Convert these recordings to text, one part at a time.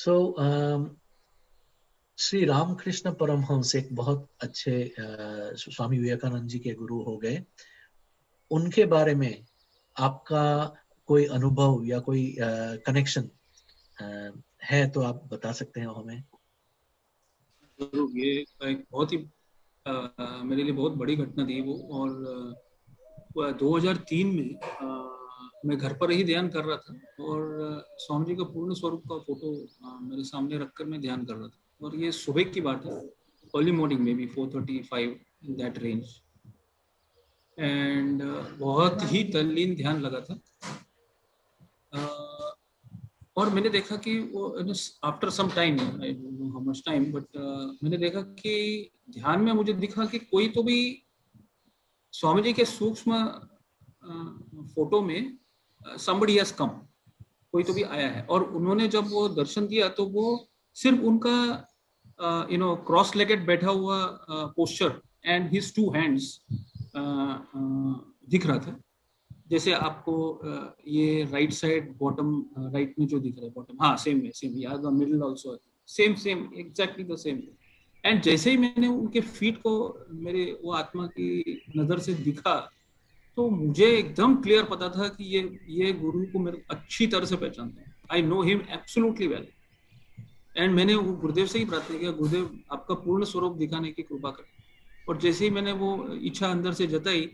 सो श्री रामकृष्ण परमहंस एक बहुत अच्छे स्वामी विवेकानंद जी के गुरु हो गए। उनके बारे में आपका कोई अनुभव या कोई कनेक्शन है तो आप बता सकते हैं हमें। जरूर, ये एक बहुत ही मेरे लिए बहुत बड़ी घटना थी वो। और 2003 में मैं घर पर ही ध्यान कर रहा था और स्वामी जी का पूर्ण स्वरूप का फोटो मेरे सामने रखकर मैं ध्यान कर रहा था। और ये सुबह की बात है, अर्ली मॉर्निंग में भी 4:35 इन दैट रेंज। एंड बहुत ही तल्लीन ध्यान लगा था। और मैंने देखा कि वो after some time, I don't know how much time, but मैंने देखा कि ध्यान में मुझे दिखा कि कोई तो भी स्वामी जी के सूक्ष्म फोटो में somebody has come, कोई तो भी आया है। और उन्होंने जब वो दर्शन दिया तो वो सिर्फ उनका क्रॉस लेगेड बैठा हुआ posture and his two hands दिख रहा था। जैसे आपको ये राइट साइड बॉटम राइट में जो दिख रहा है बॉटम, हाँ सेम है, सेम यार, the middle also same same exactly the same. And जैसे ही मैंने उनके फीट को मेरे वो आत्मा की नजर से दिखा तो मुझे एकदम क्लियर पता था कि ये गुरु को मेरे अच्छी तरह से पहचानता हूँ। I know him absolutely well. And मैंने वो गुरुदेव से ही प्रार्थना किया, गुरुदेव आपका पूर्ण स्वरूप दिखाने की कृपा करें। और जैसे ही मैंने वो इच्छा अंदर से जताई,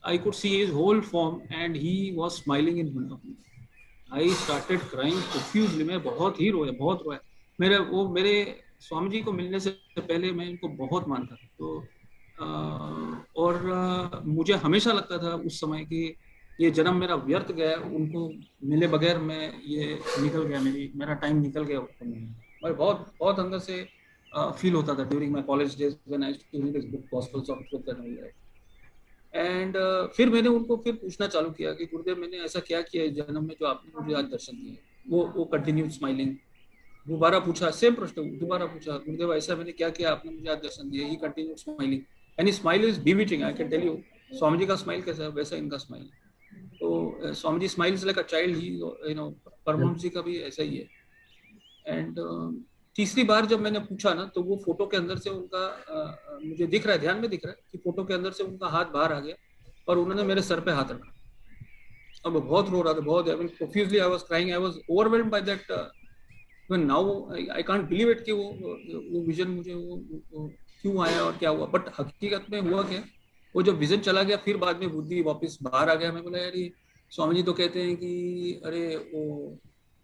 I could see his whole form and he was smiling in front of me. I started crying profusely. मैं बहुत ही रोया, बहुत रोया। मेरे स्वामी जी को मिलने से पहले मैं इनको बहुत मानता था। तो और मुझे हमेशा लगता था उस समय कि ये जन्म मेरा व्यर्थ गया, उनको मिले बगैर मैं ये निकल गया, मेरा टाइम निकल गया उनको मिलने। मैं बहुत बहुत अंदर से फील होता था during my college days when I used to read this book gospels of truth and all that. And फिर मैंने उनको फिर पूछना चालू किया कि गुरुदेव मैंने ऐसा क्या किया है जन्म में जो आपने मुझे आज दर्शन दिए। वो कंटिन्यू स्माइलिंग। दोबारा पूछा सेम प्रश्न, दोबारा पूछा गुरुदेव ऐसा मैंने क्या किया आपने मुझे आज दर्शन दिए। He continue smiling and smile is bewitching, I can tell you. Swami ji का स्माइल कैसा है वैसा इनका स्माइल। तो Swami ji smiles like a child, he Paramhans ji का भी ऐसा ही है। एंड तीसरी बार जब मैंने पूछा ना तो वो फोटो के अंदर से उनका मुझे दिख रहा है, ध्यान में दिख रहा है कि फोटो के अंदर से उनका हाथ बाहर आ गया और उन्होंने मेरे सर पे हाथ रखा। अब मैं बहुत रो रहा था, बहुत, I mean profusely I was crying, I was overwhelmed by that. When now I can't believe it कि वो विजन मुझे वो क्यों आया और क्या हुआ। बट हकीकत में हुआ क्या, वो जब विजन चला गया फिर बाद में बुद्धि वापस बाहर आ गया। मैं बोला यार स्वामी जी तो कहते हैं कि अरे वो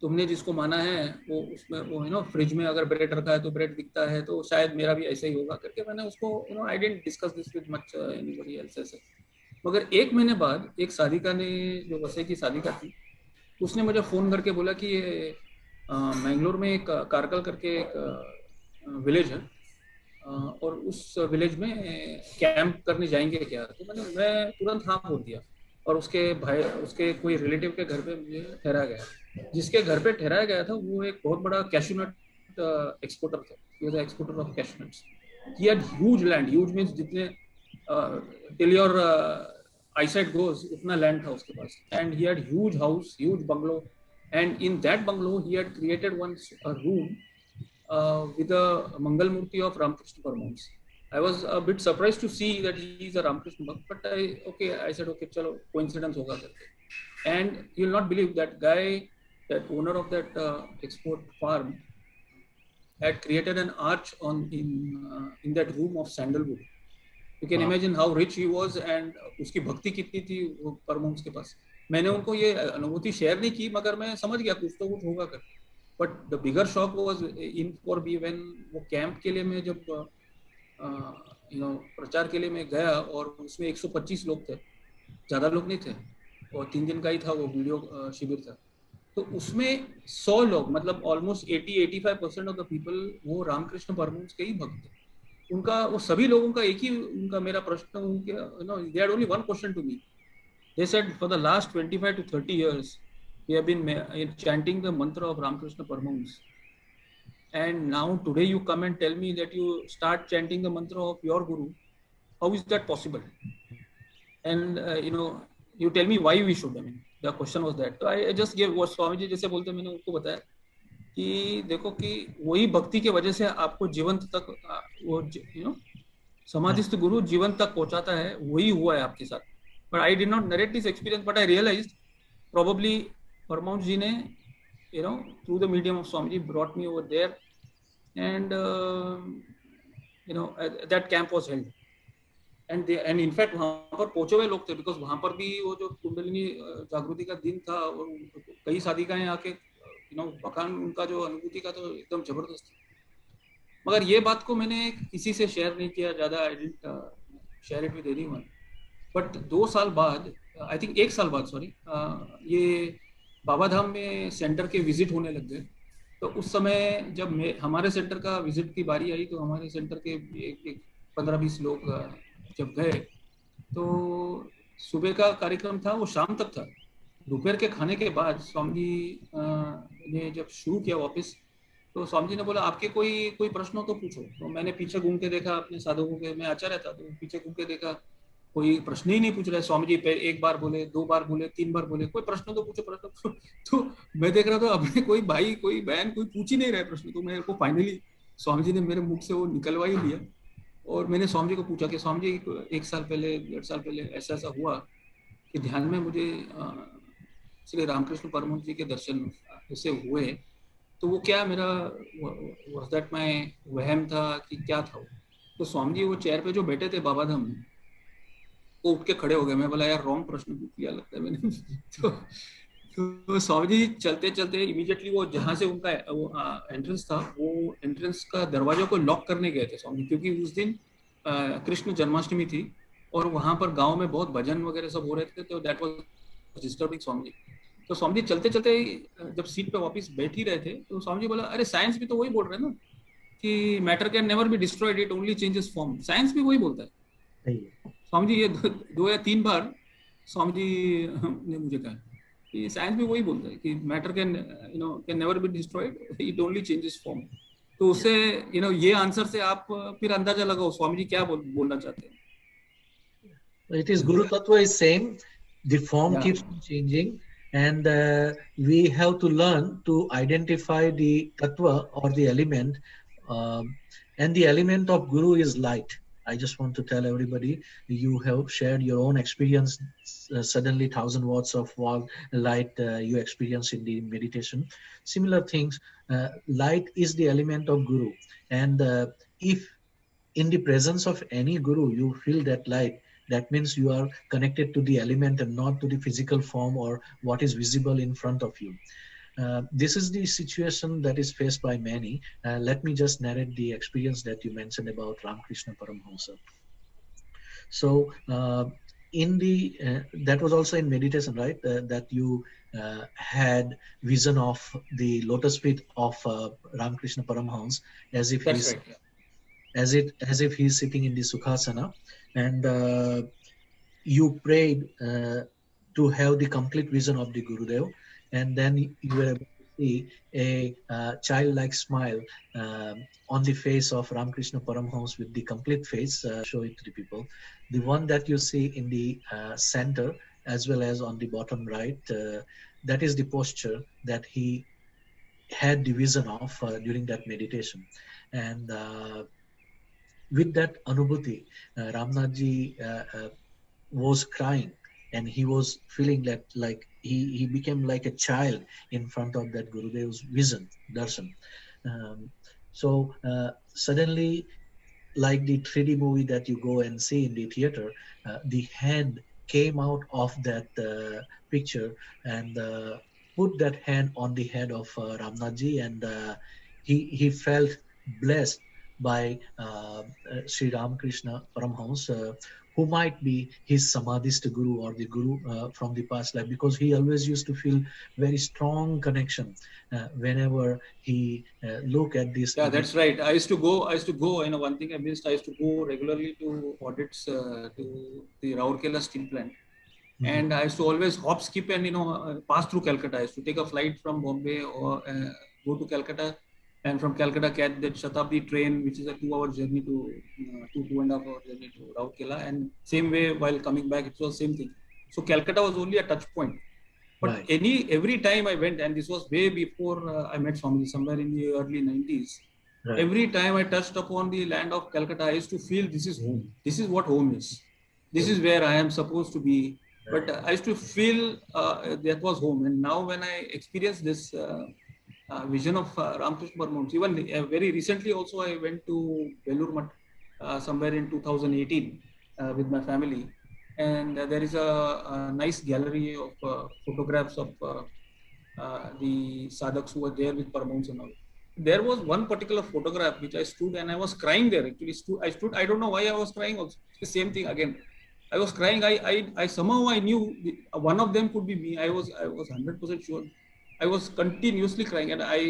तुमने जिसको माना है वो उसमें वो फ्रिज में अगर ब्रेड रखा है तो ब्रेड दिखता है, तो शायद मेरा भी ऐसा ही होगा करके मैंने उसको I didn't discuss this with much anybody else ऐसे। मगर 1 महीने बाद एक साधिका ने, जो वसई की साधिका थी, उसने मुझे फोन करके बोला कि ये मैंगलोर में एक कारकल करके एक विलेज है और उस विलेज में कैंप करने जाएंगे क्या। तो मैं तुरंत हाँ बोल दिया और उसके भाई उसके कोई रिलेटिव के घर पे मुझे ठहराया गया। जिसके घर पे ठहराया गया था वो एक बहुत बड़ा कैशू नट एक्सपोर्टर था। He was exporter of cashew nuts. He had huge land, huge means जितने टिल योर eyesight goes उतना लैंड था उसके पास। And he had huge house, huge bungalow. And in that bungalow he had created one room with a Mangal Murti of Ramakrishna Paramahansa. I was a bit surprised to see that he is a Ramakrishna Bhakt, but I said okay, chalo coincidence hoga karke. And you'll not believe that guy, that owner of that export farm, had created an arch in that room of sandalwood. You can imagine how rich he was and उसकी भक्ति कितनी थी वो परमहंस के पास। मैंने उनको ये अनुभूति शेयर नहीं की मगर मैं समझ गया कुछ तो कुछ होगा करके। But the bigger shock was in for be व्हेन वो कैंप के लिए मैं जब प्रचार के लिए मैं गया और उसमें 125 लोग थे, ज्यादा लोग नहीं थे और 3 दिन का ही था वो वीडियो शिविर था। तो उसमें 100 लोग, मतलब ऑलमोस्ट 80-85% ऑफ द पीपल वो रामकृष्ण परमहंस के ही भक्त थे। उनका वो सभी लोगों का एक ही उनका मेरा प्रश्न, उनके they had only one question to me. They said for the last 25 to 30 years we have been chanting the mantra of Ramakrishna Paramahansa, and now today you come and tell me that you start chanting the mantra of your guru. How is that possible? And you tell me why we should, I mean the question was that. So I just gave what Swamiji जैसे बोलते मैंने उनको बताया कि देखो कि वही भक्ति के वजह से आपको जीवंत तक वो समाधिस्थ गुरु जीवन तक पहुंचाता है, वही हुआ है आपके साथ. But I did not narrate this experience, but I realised probably परमाउंस जी ने through the medium of Swamiji brought me over there, and that camp was held. And in fact वहां पर पहुंचे हुए लोग थे, बिकॉज वहां पर भी वो जो कुंडलिनी जागृति का दिन था, और कई साधिकाएं आके मकान उनका जो अनुभूति का तो एकदम जबरदस्त. मगर ये बात को मैंने किसी से शेयर नहीं किया ज्यादा. I didn't share it with anyone. But 2 साल बाद, आई थिंक 1 साल बाद, सॉरी, ये बाबा धाम में सेंटर के विजिट होने लग गए. तो उस समय जब हमारे सेंटर का विजिट की बारी आई, तो हमारे सेंटर के एक 15-20 लोग जब गए, तो सुबह का कार्यक्रम था, वो शाम तक था. दोपहर के खाने के बाद स्वामी ने जब शुरू किया वापस, तो स्वामी जी ने बोला आपके कोई प्रश्न हो तो पूछो. तो मैंने पीछे घूम के देखा, अपने साधकों के, मैं आचार्य था, तो पीछे घूम के देखा, कोई प्रश्न ही नहीं पूछ रहा है. स्वामी जी पे 1 बार बोले, 2 बार बोले, 3 बार बोले, कोई प्रश्न तो पूछो, प्रश्न. तो मैं देख रहा था अपने कोई भाई, कोई बहन, कोई पूछ ही नहीं रहे प्रश्न. तो मेरे को फाइनली स्वामी जी ने मेरे मुख से वो निकलवा ही लिया. और मैंने स्वामी जी को पूछा कि स्वामी जी 1 साल पहले, 1.5 साल पहले ऐसा ऐसा हुआ कि ध्यान में मुझे श्री रामकृष्ण परमहंस जी के दर्शन ऐसे हुए, तो वो क्या मेरा वाज दैट माय वहम था कि क्या था वो. तो स्वामी जी वो चेयर पे जो बैठे थे बाबा धाम में, वो उठ के खड़े हो गए. मैं बोला यार रॉन्ग प्रश्न पूछ लिया लगता है मैंने. तो स्वामी जी चलते चलते इमीडिएटली वो जहाँ से उनका वो एंट्रेंस था, वो एंट्रेंस का दरवाजा को लॉक करने गए थे स्वामी, क्योंकि उस दिन कृष्ण जन्माष्टमी थी, और वहां पर गांव में बहुत भजन वगैरह सब हो रहे थे, तो that was disturbing Swami ji. तो स्वामी जी चलते चलते जब सीट पे वापस बैठ ही रहे थे, तो स्वामी जी बोला अरे साइंस भी तो वही बोल रहे हैं ना कि matter can never be destroyed, it only changes form. Science भी वही बोलता है. स्वामी जी ये 2 या 3 बार स्वामी जी ने मुझे कहा कि साइंस भी वही बोलता है कि matter can can never be destroyed, it only changes form. तो उससे ये आंसर से आप फिर अंदाजा लगाओ स्वामी जी क्या बोलना चाहते हैं. It is Guru Tattva is same. The form keeps changing, and we have to learn to identify the Tattva or the element, and the element of Guru is light. I just want to tell everybody, you have shared your own experience, suddenly 1000 watts of light you experience in the meditation. Similar things, light is the element of Guru, and if in the presence of any Guru you feel that light, that means you are connected to the element and not to the physical form or what is visible in front of you. This is the situation that is faced by many. Let me just narrate the experience that you mentioned about Ramakrishna Paramhansa. So in the that was also in meditation, right? That you had vision of the lotus feet of Ramakrishna Paramhansa as if he's right, as if he's sitting in the Sukhasana, and you prayed to have the complete vision of the Gurudev, and then you were able to see a childlike smile on the face of Ramakrishna Paramhansa with the complete face. Show it to the people. The one that you see in the center as well as on the bottom right, that is the posture that he had the vision of during that meditation. And with that Anubhuti, Ramnathji was crying, and he was feeling that like he became like a child in front of that Gurudev's vision, darshan. So suddenly, like the 3D movie that you go and see in the theater, the hand came out of that picture and put that hand on the head of Ramnathji, and he felt blessed by Sri Ramakrishna Paramhansa, who might be his Samadhist Guru or the Guru from the past life, because he always used to feel very strong connection whenever he look at this. Yeah, that's right. I used to go, one thing I missed, I used to go regularly to audits to the Rourkela steel plant. Mm-hmm. And I used to always hop, skip and, pass through Calcutta. I used to take a flight from Bombay or go to Calcutta, and from Calcutta catch that Shatabdi train, which is a 2-hour journey to 2.5 hour journey to Rourkela, and same way while coming back it was same thing. So Calcutta was only a touch point, But Right. every time I went, and this was way before I met Swamiji, somewhere in the early 90s. Right. Every time I touched upon the land of Calcutta, I used to feel this is home. This is what home is. This is where I am supposed to be. But I used to feel that was home. And now when I experience this vision of Ramakrishna Paramahamsa, even very recently also I went to Belur Math somewhere in 2018 with my family. And there is a nice gallery of photographs of the sadhaks who were there with Paramahamsa and all. There was one particular photograph which I stood and I was crying there. Actually, I stood. I don't know why I was crying. Also, the same thing again. I was crying. I somehow I knew one of them could be me. I was 100% sure. I was continuously crying, and I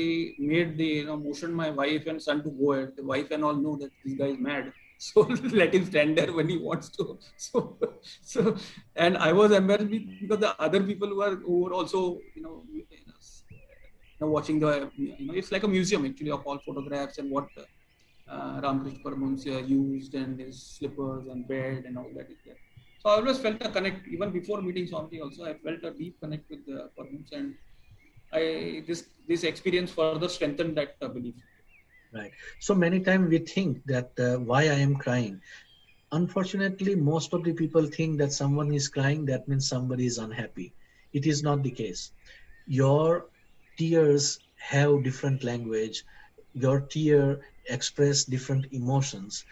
made the motion my wife and son to go ahead. The wife and all know that this guy is mad, so let him stand there when he wants to. So, and I was embarrassed because the other people who were also watching the it's like a museum actually of all photographs and what Ramakrishna Paramahamsa used and his slippers and bed and all that is there. So I always felt a connect even before meeting Swamiji. Also, I felt a deep connect with Paramahamsa, and this experience further strengthened that belief. Right. So many times we think that why I am crying. Unfortunately, most of the people think that someone is crying, that means somebody is unhappy. It is not the case. Your tears have different language. Your tear express different emotions.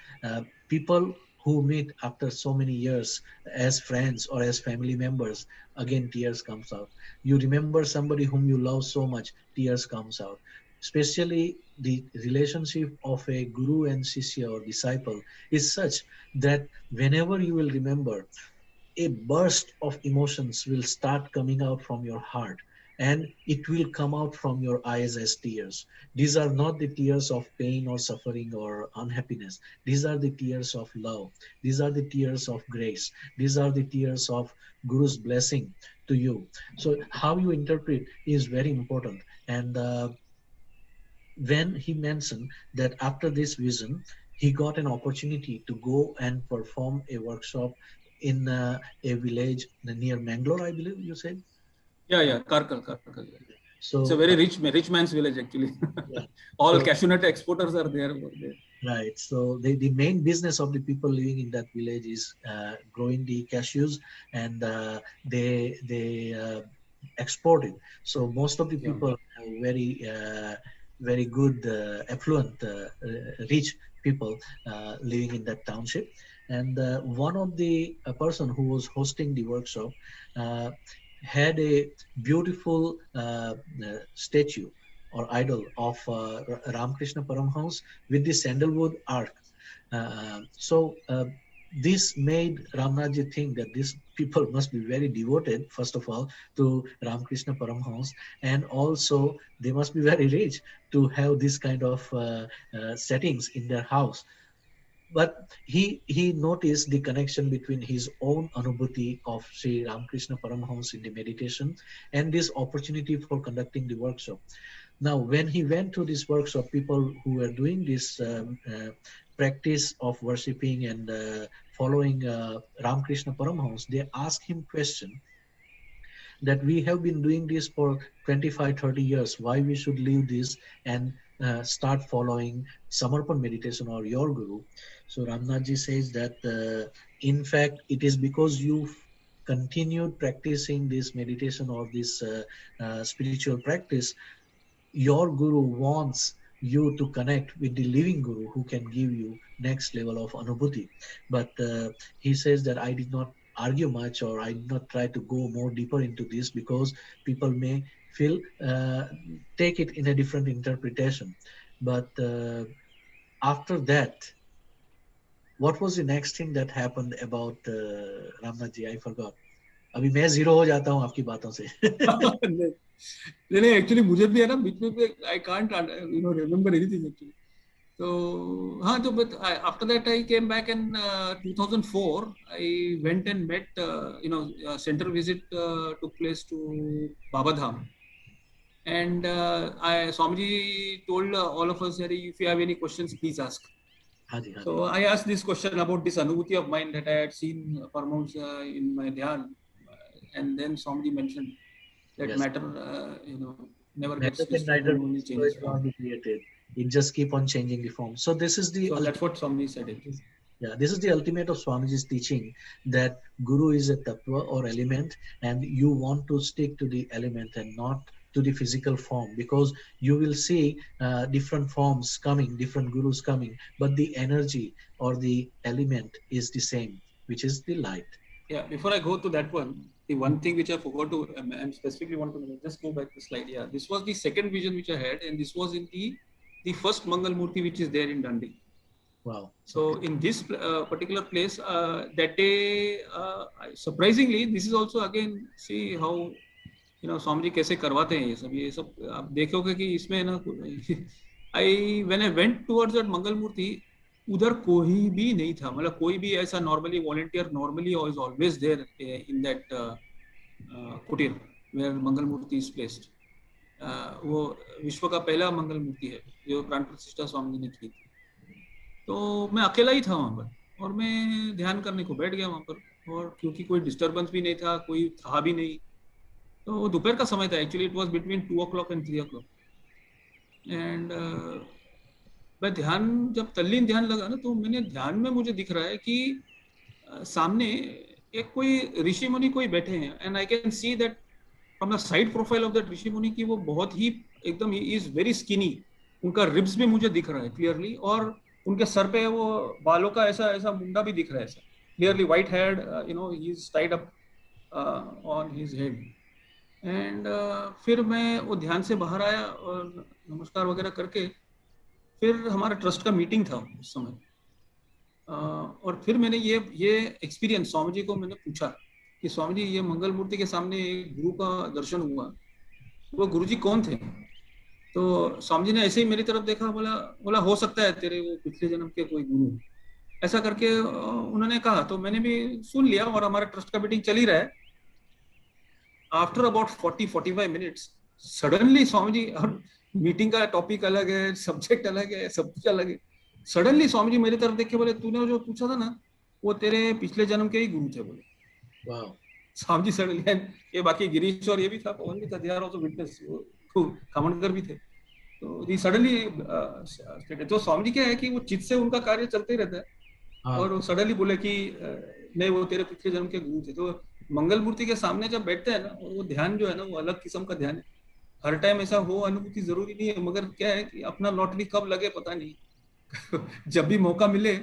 People who meet after so many years as friends or as family members, again tears comes out. You remember somebody whom you love so much, tears comes out. Especially the relationship of a guru and shishya or disciple is such that whenever you will remember, a burst of emotions will start coming out from your heart, and it will come out from your eyes as tears. These are not the tears of pain or suffering or unhappiness. These are the tears of love. These are the tears of grace. These are the tears of Guru's blessing to you. So how you interpret is very important. And when he mentioned that after this vision, he got an opportunity to go and perform a workshop in a village near Mangalore, I believe you said. Yeah, Karkal. It's a So very rich man's village actually. yeah. All So, cashew nut exporters are there over there. right. So the main business of the people living in that village is growing the cashews, and they export it. So most of the people have very good, affluent, rich people living in that township. And one of the person who was hosting the workshop uh, had a beautiful statue or idol of Ramakrishna Paramhans with the sandalwood arc. This made Ramnathji think that these people must be very devoted, first of all, to Ramakrishna Paramhans, and also they must be very rich to have this kind of settings in their house. But he noticed the connection between his own anubhuti of Sri Ramakrishna Paramhans in the meditation and this opportunity for conducting the workshop. Now, when he went to this workshop, people who were doing this practice of worshipping and following Ramakrishna Paramhans, they asked him question that we have been doing this for 25, 30 years. Why we should leave this and start following Samarpan meditation or your guru? So Ramnathji says that in fact, it is because you continued practicing this meditation or this spiritual practice, your guru wants you to connect with the living guru who can give you next level of anubhuti. But he says that I did not argue much, or I did not try to go more deeper into this because people may feel take it in a different interpretation. But after that, what was the next thing that happened about Ramnath ji? I forgot. अभी मैं zero हो जाता हूँ आपकी बातों से. नहीं actually मुझे भी है ना बीच में I can't remember anything actually. So हाँ तो but after that I came back in 2004. I went and met central visit took place to Baba Dham, and Swamiji told all of us that if you have any questions please ask. So I asked this question about this anubhuti of mine that I had seen Paramahamsa in my dhyan, and then Swamiji mentioned that Yes. matter, never gets Matter can destroyed, neither only destroy changes nor form. be created. It just keep on changing the form. So this is the So that's what Swami said. It. yeah, this is the ultimate of Swamiji's teaching, that Guru is a tattva or element, and you want to stick to the element and not to the physical form, because you will see different forms coming, different gurus coming, but the energy or the element is the same, which is the light. Yeah, before I go to that one, the one thing which I forgot to, I specifically want to just go back the slide. Yeah, this was the second vision which I had, and this was in the first Mangal Murti which is there in Dandi. Wow. So Okay. in this particular place, that day, surprisingly, this is also again, see how Swami ji कैसे करवाते हैं ये सब आप देखोगे कि इसमें ना when I went towards that Mangal Murti, उधर कोई भी नहीं था, मतलब कोई भी ऐसा normally volunteer normally is always there in that kutir where Mangal Murti is placed. वो विश्व का पहला मंगल मूर्ति है जो प्राण प्रतिष्ठा स्वामी जी ने की थी. तो मैं अकेला ही था वहां पर और मैं ध्यान करने को बैठ गया वहां पर, और क्योंकि कोई डिस्टर्बेंस भी नहीं था, कोई था भी नहीं, तो वो दोपहर का समय था. Actually it was between 2 o'clock and 3 o'clock. And मैं ध्यान जब तल्लीन ध्यान लगा ना, तो मैंने ध्यान में मुझे दिख रहा है कि सामने एक कोई ऋषि मुनि कोई बैठे हैं, and I can see that from the side profile of that rishi muni की वो बहुत ही एकदम इज वेरी स्किनी. उनका रिब्स भी मुझे दिख रहा है क्लियरली, और उनके सर पे वो बालों का ऐसा ऐसा मुंडा भी दिख रहा है, ऐसा clearly white head, he is tied up on his head. And फिर मैं वो ध्यान से बाहर आया और नमस्कार वगैरह करके, फिर हमारा ट्रस्ट का मीटिंग था उस समय. और फिर मैंने ये एक्सपीरियंस स्वामी जी को मैंने पूछा कि स्वामी जी ये मंगल मूर्ति के सामने एक गुरु का दर्शन हुआ, वो गुरु जी कौन थे? तो स्वामी जी ने ऐसे ही मेरी तरफ देखा, बोला बोला हो सकता है तेरे वो पिछले जन्म के कोई गुरु, ऐसा करके उन्होंने कहा. तो मैंने भी सुन लिया और हमारा ट्रस्ट का मीटिंग चल ही रहा है. After about 40-45 minutes suddenly Swami ji, और मीटिंग का टॉपिक अलग है, सब्जेक्ट अलग है, सब कुछ अलग है, सडनली स्वामी जी मेरी तरफ देख के बोले तूने जो पूछा था ना वो तेरे पिछले जन्म के ही गुरु थे, बोले. Wow. स्वामी जी सडनली, ये बाकी गिरीश और ये भी था, पवन भी था, दे आर आल्सो विटनेस, खामनकर भी थे. तो ये सडनली तो स्वामी जी क्या है कि वो चित्त से उनका कार्य चलते ही रहता है. और वो सडनली बोले कि नहीं वो तेरे पिछले जन्म के गुरु थे. तो मंगल मूर्ति के सामने जब बैठते हैं ना, वो ध्यान जो है ना वो अलग किस्म का ध्यान है. हर टाइम ऐसा हो अनुभूति जरूरी नहीं है, मगर क्या है कि अपना लॉटरी कब लगे पता नहीं. जब भी मौका मिले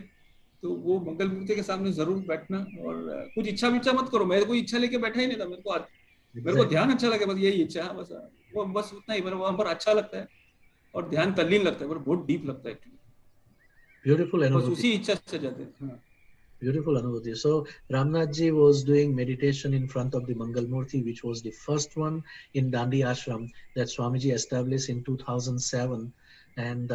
तो वो मंगल मूर्ति के सामने जरूर बैठना. और कुछ इच्छा विच्छा मत करो, मैं कोई इच्छा लेके बैठा ही नहीं था. मेरे को ध्यान अच्छा लगे, बस यही इच्छा, बस वो बस उतना ही. मेरे वहां पर अच्छा लगता है और ध्यान तल्लीन लगता है, बहुत डीप लगता है एक्चुअली. Beautiful बस अनुभूति. उसी इच्छा से जाते हैं. Beautiful Anubhuti. So Ramnathji was doing meditation in front of the Mangal Murti, which was the first one in Dandi Ashram that Swamiji established in 2007. And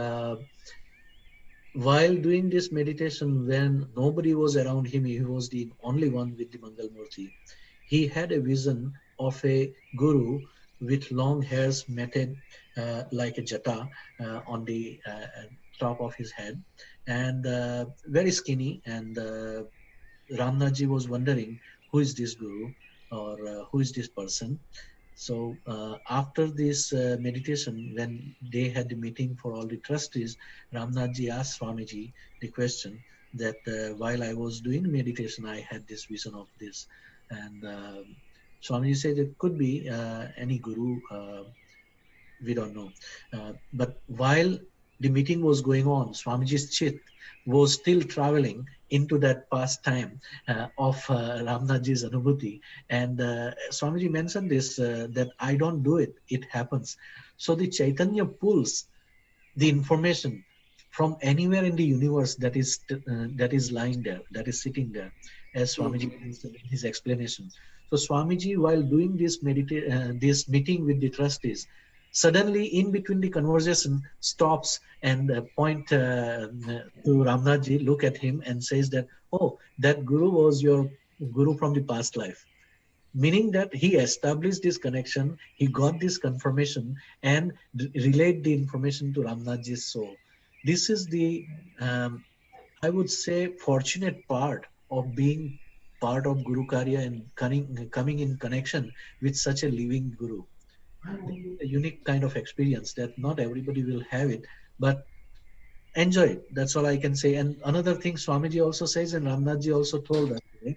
while doing this meditation, when nobody was around him, he was the only one with the Mangal Murti. He had a vision of a guru with long hairs matted like a jata on the top of his head, and very skinny. And Ramnathji was wondering, who is this guru, or who is this person? So after this meditation, when they had the meeting for all the trustees, Ramnathji asked Swamiji the question that while I was doing meditation, I had this vision of this. And Swamiji said it could be any guru, we don't know. But while the meeting was going on, Swamiji's chit was still traveling into that past time of Ramnathji's Anubhuti. And Swamiji mentioned this, that I don't do it, it happens. So the Chaitanya pulls the information from anywhere in the universe that is lying there, that is sitting there, as Swamiji mentioned in his explanation. So Swamiji, while doing this meeting with the trustees, suddenly in between the conversation stops and point to Ramnathji, look at him and says that, oh, that guru was your guru from the past life. Meaning that he established this connection, he got this confirmation and relayed the information to Ramnathji's soul. This is the, I would say, fortunate part of being part of Guru Karya and coming in connection with such a living Guru. A unique kind of experience that not everybody will have it, but enjoy it. That's all I can say. And another thing Swamiji also says, and Ramnathji also told us today,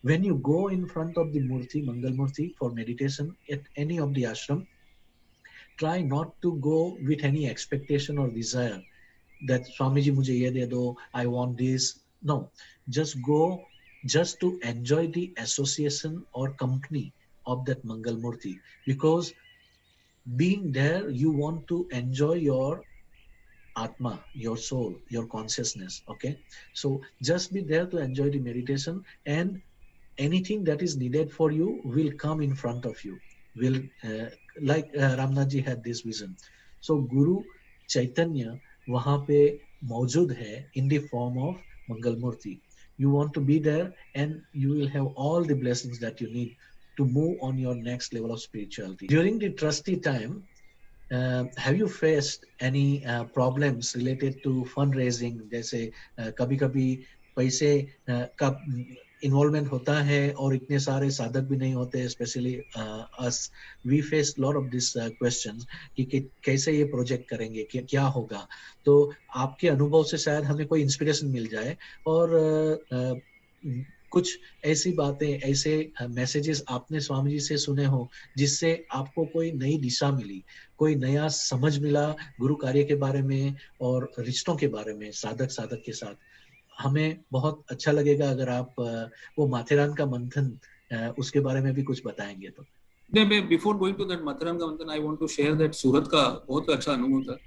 when you go in front of the Murti, Mangal Murti, for meditation at any of the ashram, try not to go with any expectation or desire that Swamiji mujhe ye de do, I want this. No, just go just to enjoy the association or company of that Mangal Murti, because being there, you want to enjoy your Atma, your soul, your consciousness. Okay, so just be there to enjoy the meditation, and anything that is needed for you will come in front of you. Will like Ramnath ji had this vision. So Guru Chaitanya वहाँ पे मौजूद है in the form of Mangal Murti. You want to be there, and you will have all the blessings that you need to move on your next level of spirituality. During the trustee time, have you faced any problems related to fundraising? जैसे कभी-कभी पैसे का involvement होता है और इतने सारे साधक भी नहीं होते, specially as we face lot of this questions कि कैसे ये प्रोजेक्ट करेंगे, क्या होगा. तो आपके अनुभव से शायद हमें कोई इंस्पिरेशन मिल जाए, और कुछ ऐसी बातें, ऐसे मैसेजेस आपने स्वामी जी से सुने हो जिससे आपको कोई नई दिशा मिली, कोई नया समझ मिला गुरु कार्य के बारे में और रिश्तों के बारे में साधक साधक के साथ. हमें बहुत अच्छा लगेगा अगर आप वो माथेरान का मंथन उसके बारे में भी कुछ बताएंगे तो. Before going to that Matheran का मंथन, I want to share that Surat का बहुत अच्छा अनुभव था.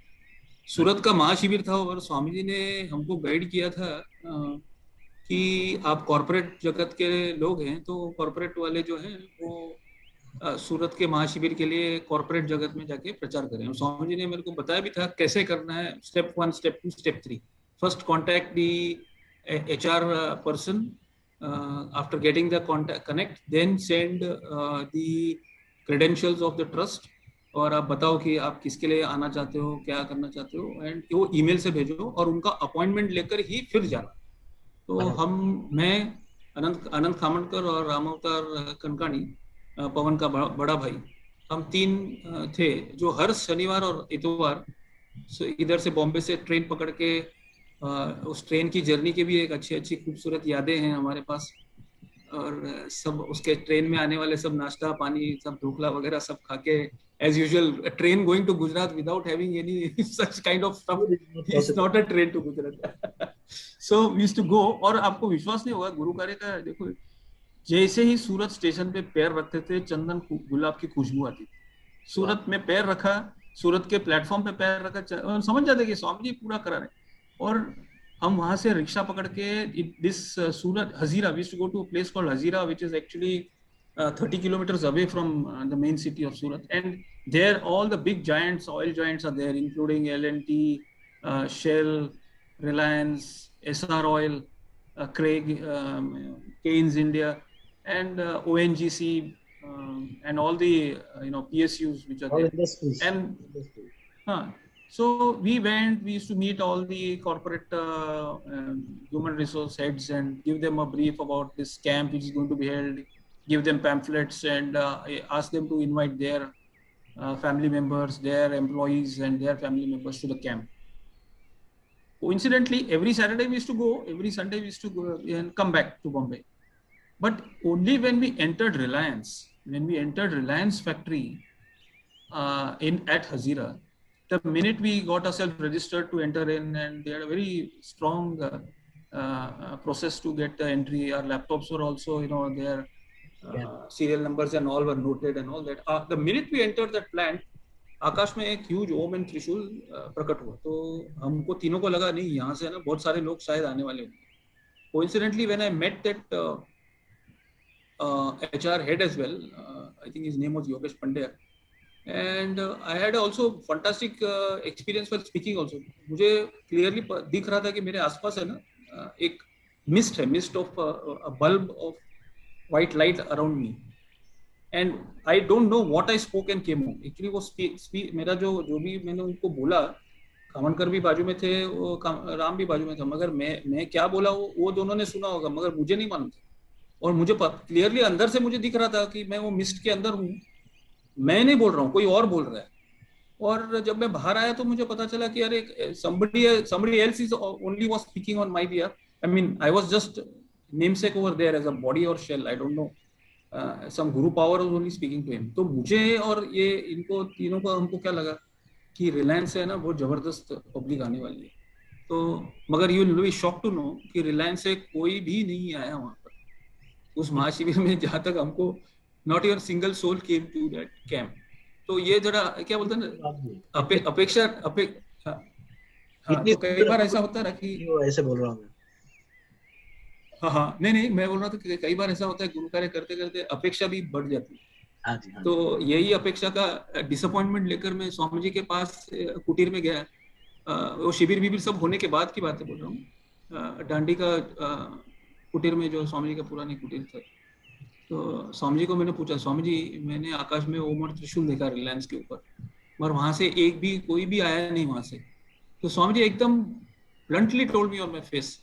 सूरत का महाशिविर था और स्वामी जी ने हमको गाइड किया था कि आप कॉर्पोरेट जगत के लोग हैं, तो कॉर्पोरेट वाले जो हैं वो सूरत के महाशिविर के लिए कॉर्पोरेट जगत में जाके प्रचार करें. और स्वामी जी ने मेरे को बताया भी था कैसे करना है. Step 1, step 2, step 3. First contact the HR person. After getting the connect, then send the credentials of the trust, और आप बताओ कि आप किसके लिए आना चाहते हो, क्या करना चाहते हो, एंड वो ईमेल से भेजो और उनका अपॉइंटमेंट लेकर ही फिर जाना. तो मैं अनंत खामणकर और रामावतार कनकानी, पवन का बड़ा भाई, हम 3 थे जो हर शनिवार और इतवार इधर से बॉम्बे से ट्रेन पकड़ के, उस ट्रेन की जर्नी के भी एक अच्छी खूबसूरत यादें हैं हमारे पास. और सब उसके ट्रेन में आने वाले सब नाश्ता पानी, सब ढोकला वगैरह सब खा के, as usual, a train going to Gujarat without having any such kind of stuff is not a train to Gujarat. So we used to go. और आपको विश्वास नहीं होगा, गुरु कार्य का देखो, जैसे ही सूरत स्टेशन पे पैर रखते थे चंदन गुलाब की खुशबू आती थी. सूरत में पैर रखा, सूरत के प्लेटफॉर्म पे पैर रखा, समझ जाते कि स्वामी जी पूरा करा रहे. और हम वहां से रिक्शा पकड़ के this Surat Hazira, we used to go to a place called Hazira which is actually 30 kilometers away from the main city of Surat, and there all the big giants, oil giants are there, including L&T, Shell, Reliance, SR Oil, Craig, Keynes India, and ONGC, and all the PSUs which are all there. Industries. And so we used to meet all the corporate human resource heads and give them a brief about this camp which is going to be held, give them pamphlets, and ask them to invite their family members, their employees and their family members to the camp. Coincidentally, every Saturday we used to go, every Sunday we used to go and come back to Bombay. But only when we entered Reliance factory at Hazira, the minute we got ourselves registered to enter in, and they had a very strong process to get the entry. Our laptops were also, their serial numbers and all were noted and all that. The minute we entered that plant, आकाश में एक huge ohm and त्रिशूल प्रकट हुआ. तो हमको तीनों को लगा नहीं, यहाँ से ना बहुत सारे लोग शायद आने वाले होंगे. Coincidentally, when I met that HR head as well, I think his name was Yogesh Pandya, and I had also fantastic experience for speaking also. मुझे clearly दिख रहा था कि मेरे आसपास है ना एक mist of a bulb of white light around me, and I don't know what I spoke and came out. Actually वो मेरा जो भी मैंने उनको बोला, खामनकर भी बाजू में थे, वो राम भी बाजू में था, मगर मैं क्या बोला वो दोनों ने सुना होगा, मगर मुझे नहीं मालूम था. और मुझे क्लियरली अंदर से मुझे दिख रहा था कि मैं वो मिस्ट के अंदर हूँ, मैं नहीं बोल रहा हूँ, कोई और बोल रहा है। और जब मैं बाहर आया तो मुझे पता चला कि अरे somebody else is only was speaking on my behalf. I mean, I was just namesake over there as a body or shell, I don't know. Some guru power was only speaking to him. तो मुझे और ये इनको तीनों को हमको क्या लगा कि रिलायंस से है ना बहुत जबरदस्त पब्लिक आने वाली है। तो मगर you will be shock to know कि रिलायंस से कोई भी नहीं आया वहां पर उस महाशिविर में, जहां तक हमको not even single soul came to that camp. तो ये जरा क्या बोलते हैं ना, बात भी है। इतनी अपेक्षा हाँ, हाँ, इतनी तो कई सुंदर बार ऐसा होता है ना कि अनुभूति हो, ऐसे बोल रहा हूँ मैं। हाँ हाँ, नहीं नहीं, मैं बोल रहा था कि कई बार ऐसा होता है गुरु कार्य करते करते अपेक्षा भी बढ़ जाती है। हाँ जी, हाँ जी। तो यही अपेक्षा का डिसअपॉइंटमेंट लेकर मैं स्वामी जी के पास कुटीर में गया। वो शिविर विबिर सब होने के बाद की बातें बोल रहा हूँ। डांडी का कुटीर में जो स्वामी जी का पुरानी कुटीर था, तो स्वामी जी को मैंने पूछा, स्वामी जी मैंने आकाश में ओम और त्रिशूल देखा रिलायंस के ऊपर, मगर वहां से एक भी कोई भी आया नहीं वहां से। तो स्वामी जी एकदम bluntly told me on my face,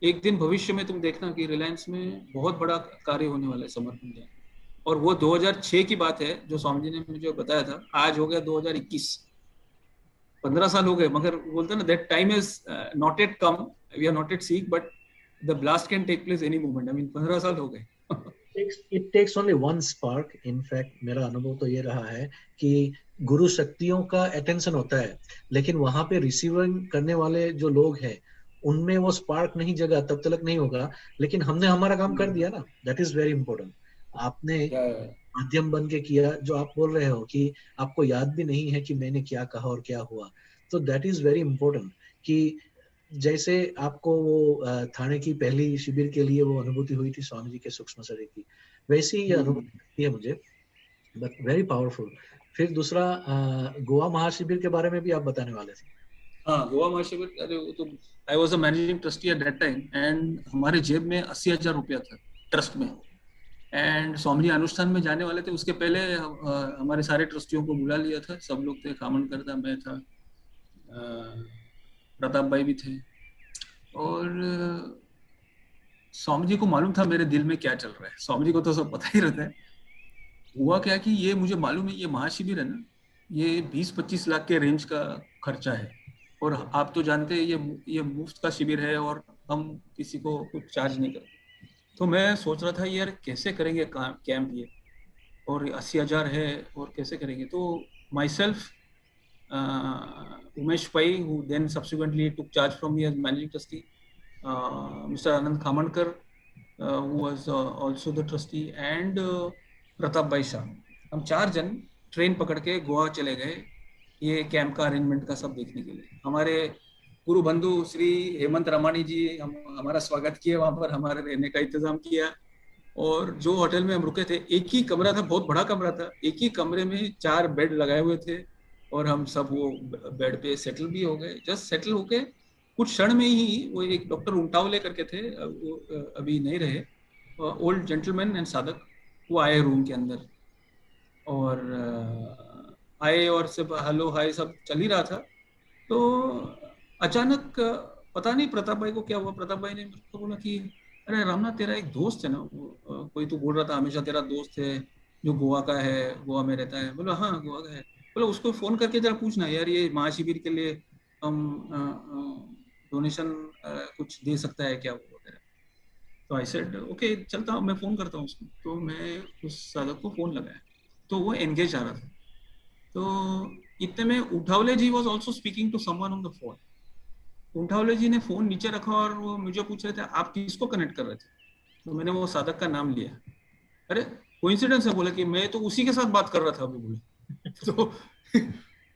एक दिन भविष्य में तुम देखना कि रिलायंस में बहुत बड़ा कार्य होने वाला है समर्पण का। और वो 2006 की बात है जो स्वामी जी ने मुझे बताया था। आज हो गया 2021, 15 साल हो गए, मगर बोलते ना that time is not at come, we are not at seek, but the blast can take place any moment. I mean 15 साल हो गए। It takes only one spark. In fact, मेरा अनुभव तो ये रहा है कि गुरु शक्तियों का अटेंशन होता है, लेकिन वहां पे रिसीविंग करने वाले जो लोग हैं उनमें वो स्पार्क नहीं जगा, तब तक नहीं होगा। लेकिन हमने हमारा काम कर दिया ना, दैट इज वेरी इंपॉर्टेंट। आपने माध्यम बन के किया, जो आप बोल रहे हो कि आपको याद भी नहीं है कि मैंने क्या कहा और क्या हुआ, तो दैट इज वेरी इंपॉर्टेंट। कि जैसे आपको वो थाने की पहली शिविर के लिए वो अनुभूति हुई थी स्वामी जी के सूक्ष्म शरीर की, वैसी ही अनुभूति है मुझे, बट वेरी पावरफुल। फिर दूसरा गोवा महाशिविर के बारे में भी आप बताने वाले थे। हाँ, गोवा महाशिविर, अरे वो तो I was a managing trustee eight that time, and हमारे जेब में 80,000 रुपया था ट्रस्ट में। एंड स्वामी जी अनुष्ठान में जाने वाले थे, उसके पहले हमारे सारे ट्रस्टियों को बुला लिया था, सब लोग थे, खामनकर था, मैं था, प्रताप भाई भी थे। और स्वामी जी को मालूम था मेरे दिल में क्या चल रहा है, स्वामी जी को तो सब पता ही रहता है। हुआ क्या कि ये मुझे मालूम है, ये महाशिविर है ना, ये 20-25 लाख के रेंज का खर्चा है। और आप तो जानते हैं ये मुफ्त का शिविर है और हम किसी को कुछ चार्ज नहीं करते। तो मैं सोच रहा था यार कैसे करेंगे कैंप ये, और 80,000 है और कैसे करेंगे। तो my self, Umesh pi, who then subsequently took charge from me as managing trustee, Mr. Anand Khamankar, who was also the trustee, and Pratap भाई शाह, हम 4 जन ट्रेन पकड़ के गोवा चले गए ये कैंप का अरेंजमेंट का सब देखने के लिए। हमारे गुरु बंधु श्री हेमंत रामानी जी हमारा स्वागत किए वहां पर, हमारे रहने का इंतजाम किया। और जो होटल में हम रुके थे, एक ही कमरा था, बहुत बड़ा कमरा था, एक ही कमरे में 4 बेड लगाए हुए थे। और हम सब वो बेड पे सेटल भी हो गए। जस्ट सेटल होके कुछ क्षण में ही वो एक डॉक्टर उमटावले करके थे, वो अभी नहीं रहे, ओल्ड जेंटलमैन एंड साधक, वो आए रूम के अंदर। और आए और सब हेलो हाय सब चल ही रहा था। तो अचानक पता नहीं प्रताप भाई को क्या हुआ, प्रताप भाई ने मुझको बोला कि अरे रामनाथ, तेरा एक दोस्त है ना, कोई तू बोल रहा था हमेशा तेरा दोस्त है जो गोवा का है, गोवा में रहता है। बोला हाँ गोवा का है। बोला उसको फोन करके जरा पूछना यार, ये महाशिविर के लिए हम डोनेशन कुछ दे सकता है क्या वो वगैरह। तो आई सेड ओके, चलता हूँ, मैं फोन करता हूँ उसको। तो मैं उस साधक को फोन लगाया, तो वो एंगेज आ रहा था। तो इतने में Uthawale ji was also speaking to someone on the phone. Uthawale ji ने फोन नीचे रखा और वो मुझे पूछ रहे थे आप किसको कनेक्ट कर रहे थे। तो मैंने वो साधक का नाम लिया। अरे कोइंसिडेंस है, बोला कि मैं तो उसी के साथ बात कर रहा था अभी, बोले। तो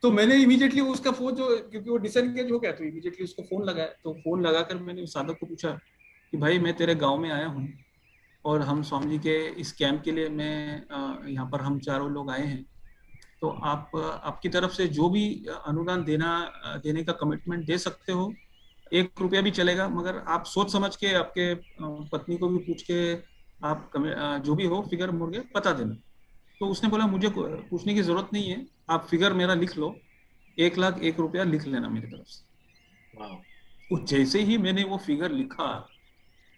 तो मैंने इमीडिएटली उसका फोन जो, क्योंकि वो डिसएंगेज हो गया, तो इमीडिएटली उसको फोन लगाया। तो फोन लगाकर मैंने उस साधक को पूछा कि भाई मैं तेरे गांव में आया हूँ और हम स्वामी जी के इस कैंप के लिए मैं यहाँ पर हम चारों लोग आए हैं। तो आप आपकी तरफ से जो भी अनुदान देने का कमिटमेंट दे सकते हो, 1 रुपया भी चलेगा, मगर आप सोच समझ के आपके पत्नी को भी पूछ के आप जो भी हो फिगर मुर्गे बता देना। तो उसने बोला मुझे पूछने की जरूरत नहीं है, आप फिगर मेरा लिख लो, 1,01,000 लिख लेना मेरी तरफ से। वो जैसे ही मैंने वो फिगर लिखा,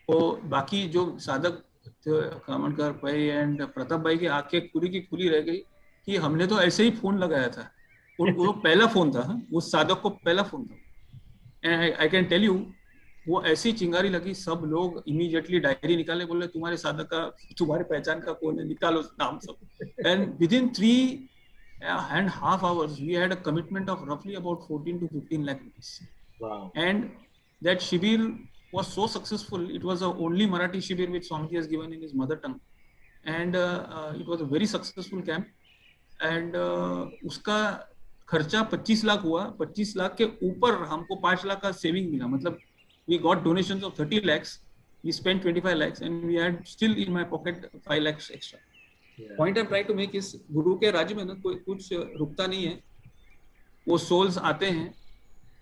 तो बाकी जो साधक तो कामनकर भाई एंड प्रताप भाई की आंखें पूरी की पूरी रह गई कि हमने तो ऐसे ही फोन लगाया था, और वो पहला फोन था, वो साधक को पहला फोन था। And I can tell you, वो ऐसी चिंगारी लगी, सब लोग इमीडिएटली डायरी निकाले, बोले तुम्हारे साधक का, तुम्हारे पहचान का कौन है, निकालो नाम सब। And with in 3.5 hours we had a commitment of roughly about 14 to 15 lakh rupees. Wow. And that shibir was so successful. It was the only Marathi shibir which Swamiji has given in his mother tongue, and it was a very successful camp. And उसका खर्चा 25 लाख हुआ, 25 लाख के ऊपर हमको 5 लाख का saving मिला, मतलब we got donations of 30 lakhs, we spent 25 lakhs, and we had still in my pocket 5 lakhs extra. Yeah. Point I'm trying to make is, गुरु के राज्य में ना कोई कुछ रुकता नहीं है, वो सोल्स आते हैं,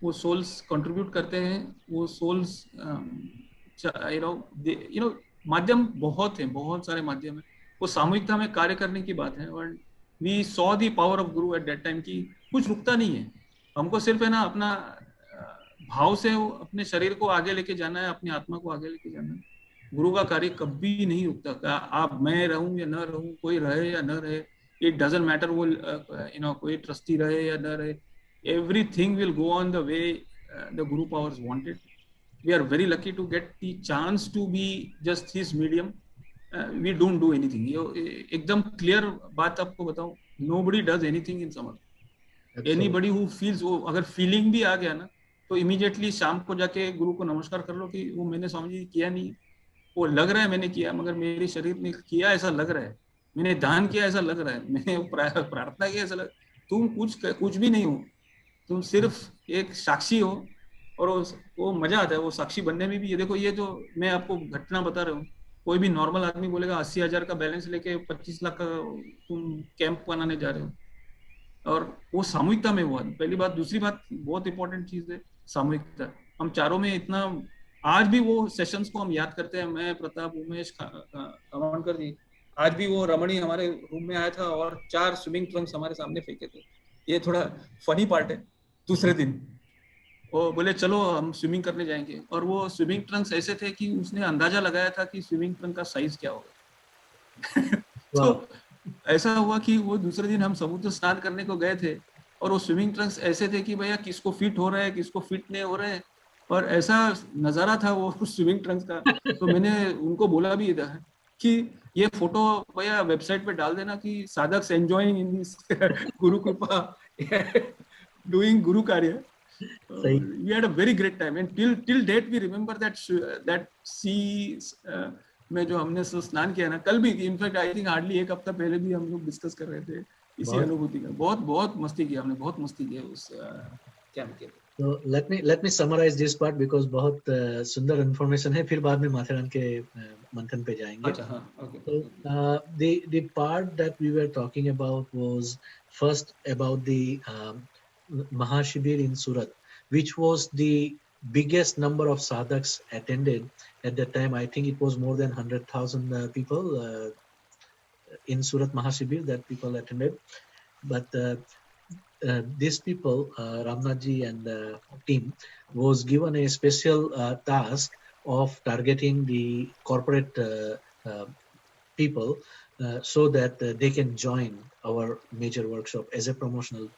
वो सोल्स कंट्रीब्यूट करते हैं, वो सोल्स यू नो माध्यम बहुत हैं, बहुत सारे माध्यम हैं, वो सामूहिकता में कार्य करने की बात है। और we saw the power of guru at that time कि कुछ रुकता नहीं है, हमको सिर्फ है ना अपना भाव से अपने शरीर को आगे लेके जाना है, अपनी आत्मा को आगे लेके जाना है। गुरु का कार्य कभी नहीं रुकता, आप मैं रहूं या न रहूं, कोई रहे या न रहे, इट डजंट मैटर, वो कोई ट्रस्टी रहे या न रहे, everything will go on the way the Guru powers wanted. We are very lucky to get the chance to be just his medium. We don't do anything. एकदम clear बात आपको बताऊं, nobody does anything in Samarth. Anybody who feels, वो अगर feeling भी आ गया ना, तो immediately शाम को जाके गुरु को नमस्कार कर लो कि वो मैंने स्वामी जी किया नहीं, वो लग रहा है मैंने किया, मगर मेरे शरीर ने किया ऐसा लग रहा है, मैंने दान किया ऐसा लग रहा है, मैंने प्रार्थना किया ऐसा लग, तुम कुछ भी नहीं हो, तुम सिर्फ एक साक्षी हो। और वो मजा आता है वो साक्षी बनने में भी। ये देखो, ये जो मैं आपको घटना बता रहा हूँ, कोई भी नॉर्मल आदमी बोलेगा 80,000 का बैलेंस लेके 25 लाख का तुम कैंप बनाने जा रहे हो, और वो सामूहिकता में हुआ, पहली बात। दूसरी बात, बहुत इंपॉर्टेंट चीज है सामूहिकता। हम चारों में इतना, आज भी वो सेशंस को हम याद करते हैं, मैं, प्रताप, उमेश, कामनकर जी, आज भी वो रमणी हमारे रूम में आया था और 4 स्विमिंग ट्रंक्स हमारे सामने फेंके थे। ये थोड़ा फनी पार्ट है। दूसरे दिन वो बोले चलो हम स्विमिंग करने जाएंगे, और वो स्विमिंग ट्रंक्स ऐसे थे कि उसने अंदाजा लगाया था कि स्विमिंग ट्रंक का साइज क्या होगा। तो ऐसा हुआ कि वो दूसरे दिन हम समुद्र स्नान करने को गए थे, और वो स्विमिंग ट्रंक्स ऐसे थे कि भैया किसको फिट हो रहा है, किसको फिट नहीं हो रहा है, और ऐसा नजारा था वो स्विमिंग ट्रंक्स का। तो मैंने उनको बोला भी था कि ये फोटो भैया वेबसाइट पे डाल देना कि साधक एंजॉयिंग इन दिस गुरु कृपा डूइंग गुरु कार्य। We had a very great time, and till date we remember that sea में जो हमने स्नान किया ना, कल भी इनफैक्ट आई थिंक हार्डली एक हफ्ता पहले भी हम लोग डिस्कस कर रहे थे इसी अनुभूति का। बहुत मस्ती किया हमने, बहुत मस्ती किया उस कैंप के। So let me summarize this part because बहुत सुंदर इन्फॉर्मेशन है, फिर बाद में माथेरान के मंथन पे जाएंगे। अच्छा, हाँ, okay. So the part that we were talking about was first about the Mahashibir in Surat, which was the biggest number of sadhaks attended at that time. I think it was more than 100,000 people in Surat Mahashibir that people attended. But these people, Ramnathji and team, was given a special task of targeting the corporate people so that they can join our major workshop as a promotional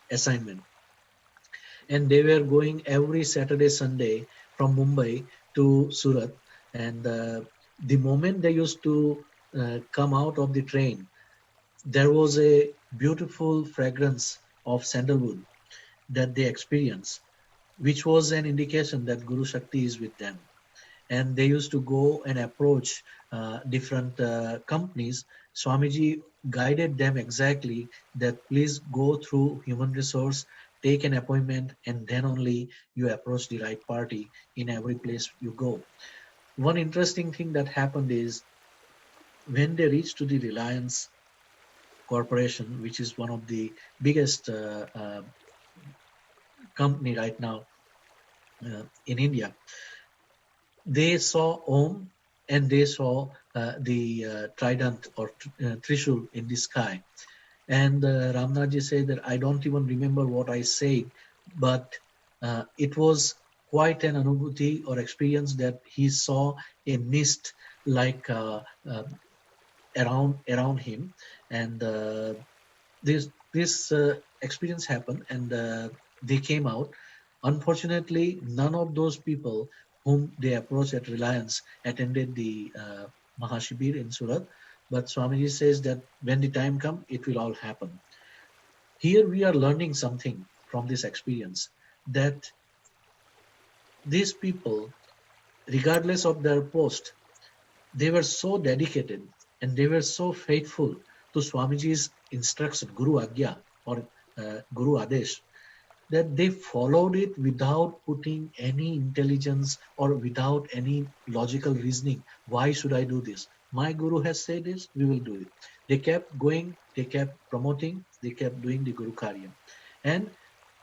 assignment. And they were going every Saturday, Sunday from Mumbai to Surat. And the moment they used to come out of the train, there was a beautiful fragrance of sandalwood that they experienced, which was an indication that Guru Shakti is with them. And they used to go and approach different companies. Swamiji guided them exactly that please go through human resource, take an appointment, and then only you approach the right party in every place you go. One interesting thing that happened is when they reached to the Reliance Corporation, which is one of the biggest company right now in India, they saw Om and they saw the trident or Trishul in the sky. And Ramnathji said that I don't even remember what I said, but it was quite an anubhuti or experience that he saw a mist like around him, and this experience happened, and they came out. Unfortunately, none of those people whom they approached at Reliance attended the Mahashibir in Surat. But Swamiji says that when the time comes, it will all happen. Here we are learning something from this experience, that these people, regardless of their post, they were so dedicated and they were so faithful to Swamiji's instruction, Guru Agya or Guru Adesh, that they followed it without putting any intelligence or without any logical reasoning. Why should I do this? My Guru has said this, we will do it. They kept going, they kept promoting, they kept doing the Guru Karya. And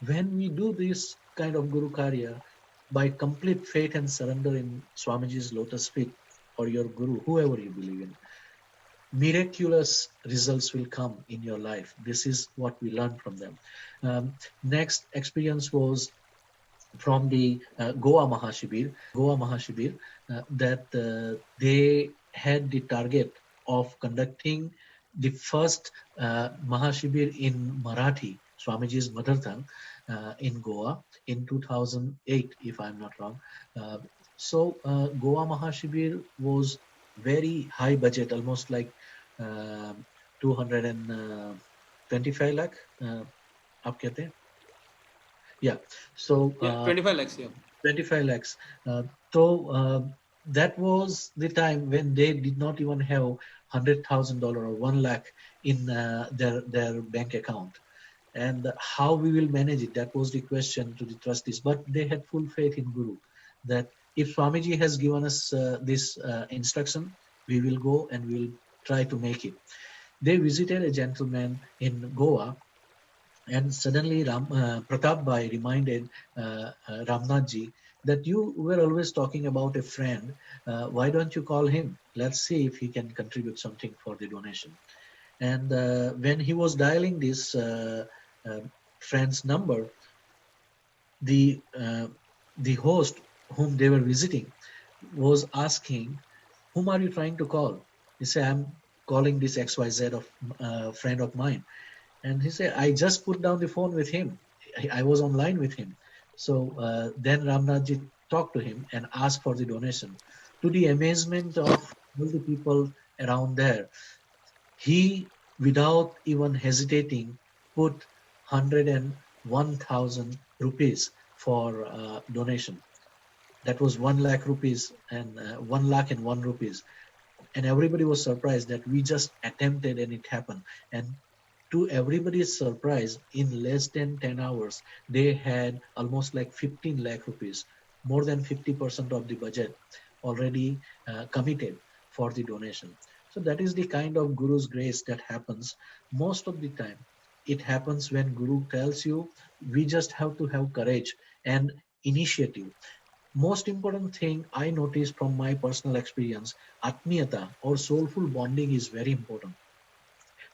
when we do this kind of Guru Karya, by complete faith and surrender in Swamiji's lotus feet or your Guru, whoever you believe in, miraculous results will come in your life. This is what we learned from them. Next experience was from the Goa Mahashibir. That they had the target of conducting the first Mahashibir in Marathi, Swamiji's mother tongue, in Goa in 2008, if I'm not wrong. Goa Mahashibir was very high budget, almost like 225 lakh. आप कहते हैं? Yeah. So 25 lakhs. Yeah. 25 lakhs. That was the time when they did not even have $100,000 or 1 lakh in their bank account. And how we will manage it, that was the question to the trustees. But they had full faith in Guru, that if Swamiji has given us this instruction, we will go and we will try to make it. They visited a gentleman in Goa, and suddenly Pratap Bhai reminded Ramnathji that you were always talking about a friend. Why don't you call him? Let's see if he can contribute something for the donation. And when he was dialing this friend's number, the host whom they were visiting was asking, whom are you trying to call? He said, I'm calling this XYZ of friend of mine. And he said, I just put down the phone with him. I was online with him. So then Ramnathji talked to him and asked for the donation. To the amazement of all the people around there, he, without even hesitating, put 101,000 rupees for donation. That was 1 lakh rupees and 1 lakh and 1 rupees. And everybody was surprised that we just attempted and it happened. And to everybody's surprise, in less than 10 hours, they had almost like 15 lakh rupees, more than 50% of the budget already committed for the donation. So that is the kind of Guru's grace that happens most of the time. It happens when Guru tells you, we just have to have courage and initiative. Most important thing I noticed from my personal experience, Atmiyata or soulful bonding is very important.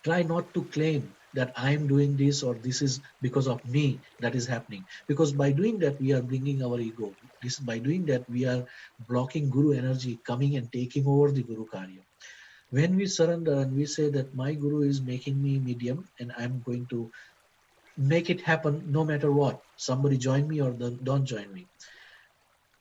Try not to claim that I am doing this or this is because of me that is happening. Because by doing that, we are bringing our ego. By doing that, we are blocking Guru energy coming and taking over the Guru Karya. When we surrender and we say that my Guru is making me medium and I'm going to make it happen no matter what, somebody join me or don't join me.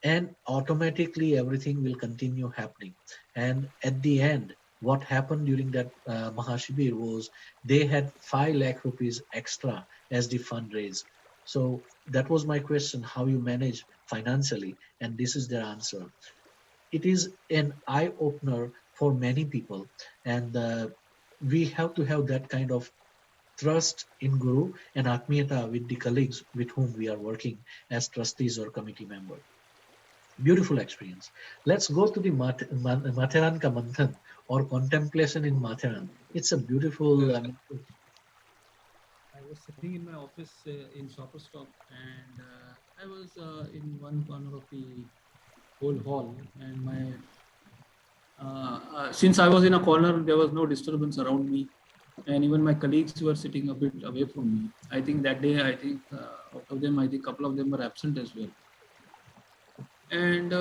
And automatically everything will continue happening. And at the end, what happened during that Mahashibir was they had 5 lakh rupees extra as the fundraise. So that was my question, how you manage financially, and this is their answer. It is an eye-opener for many people, and we have to have that kind of trust in Guru and Atmiyata with the colleagues with whom we are working as trustees or committee members. Beautiful experience. Let's go to the Matheran Ka Manthan or contemplation in Matheran. It's a beautiful. I was sitting in my office in Shoppers Stop, and I was in one corner of the whole hall, and my since I was in a corner, there was no disturbance around me, and even my colleagues were sitting a bit away from me. I think that day, out of them, a couple of them were absent as well. And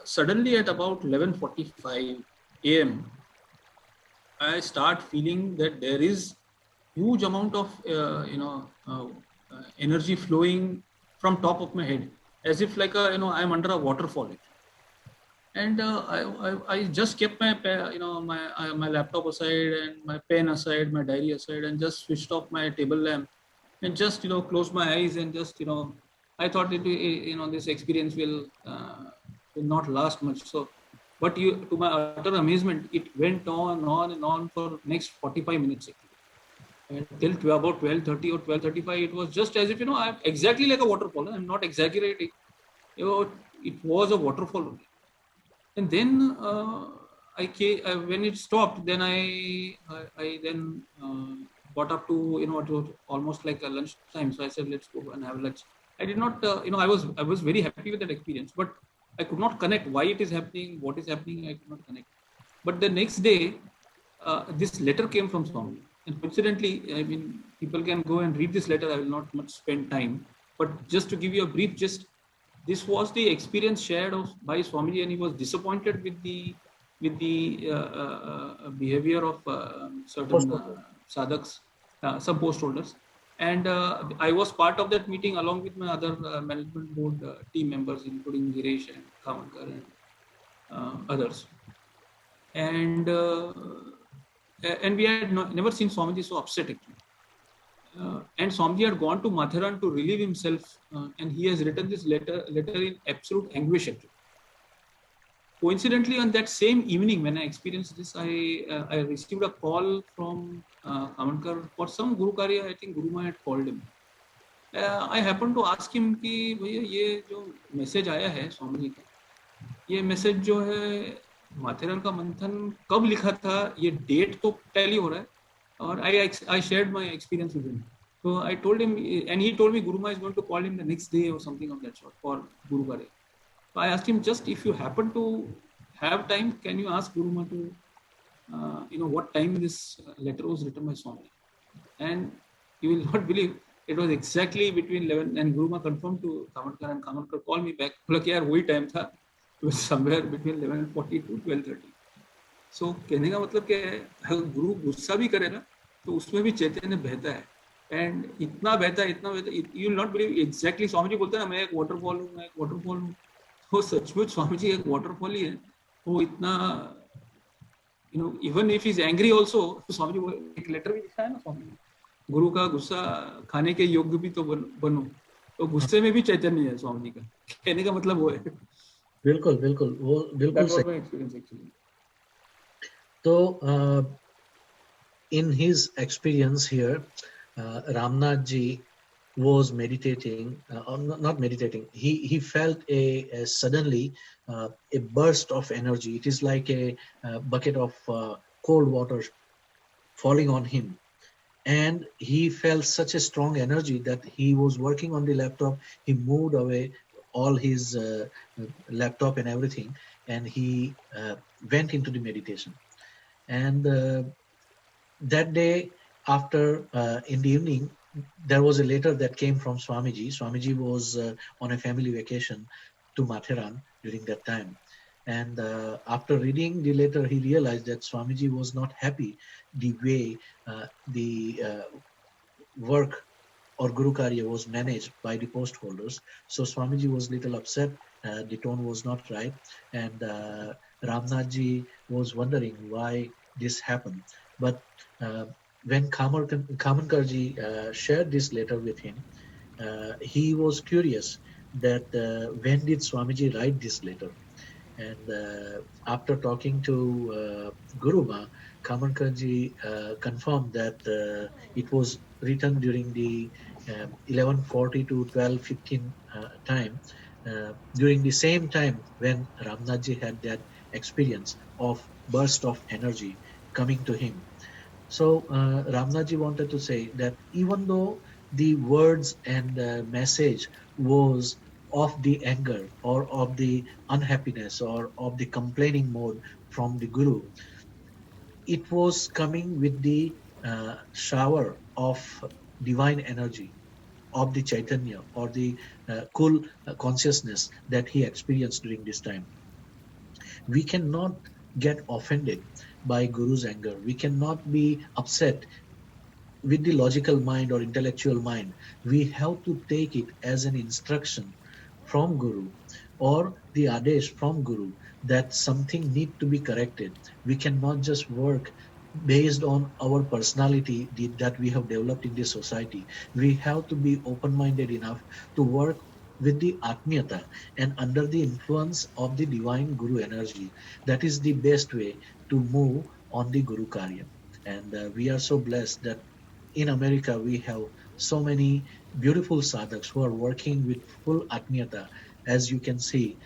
suddenly at about 11:45, a.m., I start feeling that there is huge amount of energy flowing from top of my head, as if like I'm under a waterfall. And I just kept my my laptop aside and my pen aside, my diary aside, and just switched off my table lamp and just closed my eyes and just I thought that this experience will not last much. So, but to my utter amazement, it went on and on for next 45 minutes actually. And till about 12:30 or 12:35, it was just as if I'm exactly like a waterfall. I'm not exaggerating. It was a waterfall only. And then when it stopped, then I then got up to it was almost like a lunch time. So I said, let's go and have lunch. I did not I was very happy with that experience, but I could not connect why it is happening, what is happening. I could not connect. But the next day, this letter came from Swami. And coincidentally, I mean, people can go and read this letter. I will not much spend time, but just to give you a brief gist, this was the experience shared by Swamiji, and he was disappointed with the behavior of certain sadhaks, some post holders. And I was part of that meeting along with my other management board team members, including Girish and Kamankar and others. And we had never seen Swamiji so upset actually. And Swamiji had gone to Matharan to relieve himself, and he has written this letter in absolute anguish actually. Coincidentally, on that same evening when I experienced this, I received a call from Kamankar for some Guru Karya. I think Guru Ma had called him. I happened to ask him कि भैया ये जो message आया है स्वामी जी का, ये message जो है माथेरन का मंथन कब लिखा था, ये डेट तो टैली हो रहा है, और I shared my experience with him. So I told him, and he told me Guru Ma is going to call him the next day or something of that sort for Guru Karya. So I asked him, just if you happen to have time, can you ask Guru Ma to, what time this letter was written by Swami? And you will not believe, it was exactly between 11, and Guru Ma confirmed to Kamankar, and Kamankar called me back. बोला कि यार वही time था, it was somewhere between 11:40 to 12:30. So कहने का मतलब क्या है, अगर गुरु गुस्सा भी करे ना, तो उसमें भी चैतन्य बहता है, एंड इतना बहता है, you will not believe. Exactly Swami ji बोलते हैं ना, मैं एक वाटरफॉल हूँ, तो सचमुच स्वामी जी एक वाटरफॉल ही है. वो इतना even if is angry also, Swami ji एक लेटर भी लिखा है ना स्वामी जी, गुरु का गुस्सा खाने के योग्य भी तो बनो. तो गुस्से में भी चैतन्य है स्वामी जी का, कहने का मतलब वो है. बिल्कुल बिल्कुल, वो बिल्कुल सही experience actually. So in his experience here, Ramnath ji was meditating, or not meditating. He felt a suddenly a burst of energy. It is like a bucket of cold water falling on him, and he felt such a strong energy that he was working on the laptop. He moved away all his laptop and everything, and he went into the meditation. And that day, after in the evening, there was a letter that came from Swamiji. Swamiji was on a family vacation to Matharan during that time. And after reading the letter, he realized that Swamiji was not happy the way the work or Guru Karya was managed by the post holders. So Swamiji was little upset. The tone was not right. And Ramnath ji was wondering why this happened. But when Kamankar ji shared this letter with him, he was curious that when did Swamiji write this letter? And after talking to Guru Ma, Kamankar ji confirmed that it was written during the 11:40 to 12:15 time, during the same time when Ramnath ji had that experience of burst of energy coming to him. So Ramnath ji wanted to say that even though the words and message was of the anger or of the unhappiness or of the complaining mode from the Guru, it was coming with the shower of divine energy, of the Chaitanya or the cool consciousness that he experienced during this time. We cannot get offended by Guru's anger. We cannot be upset with the logical mind or intellectual mind. We have to take it as an instruction from Guru or the Adesh from Guru that something need to be corrected. We cannot just work based on our personality that we have developed in this society. We have to be open-minded enough to work with the Atmiyata and under the influence of the divine Guru energy. That is the best way to move on the Guru Karya. And we are so blessed that in America, we have so many beautiful sadhaks who are working with full atmiyata. As you can see,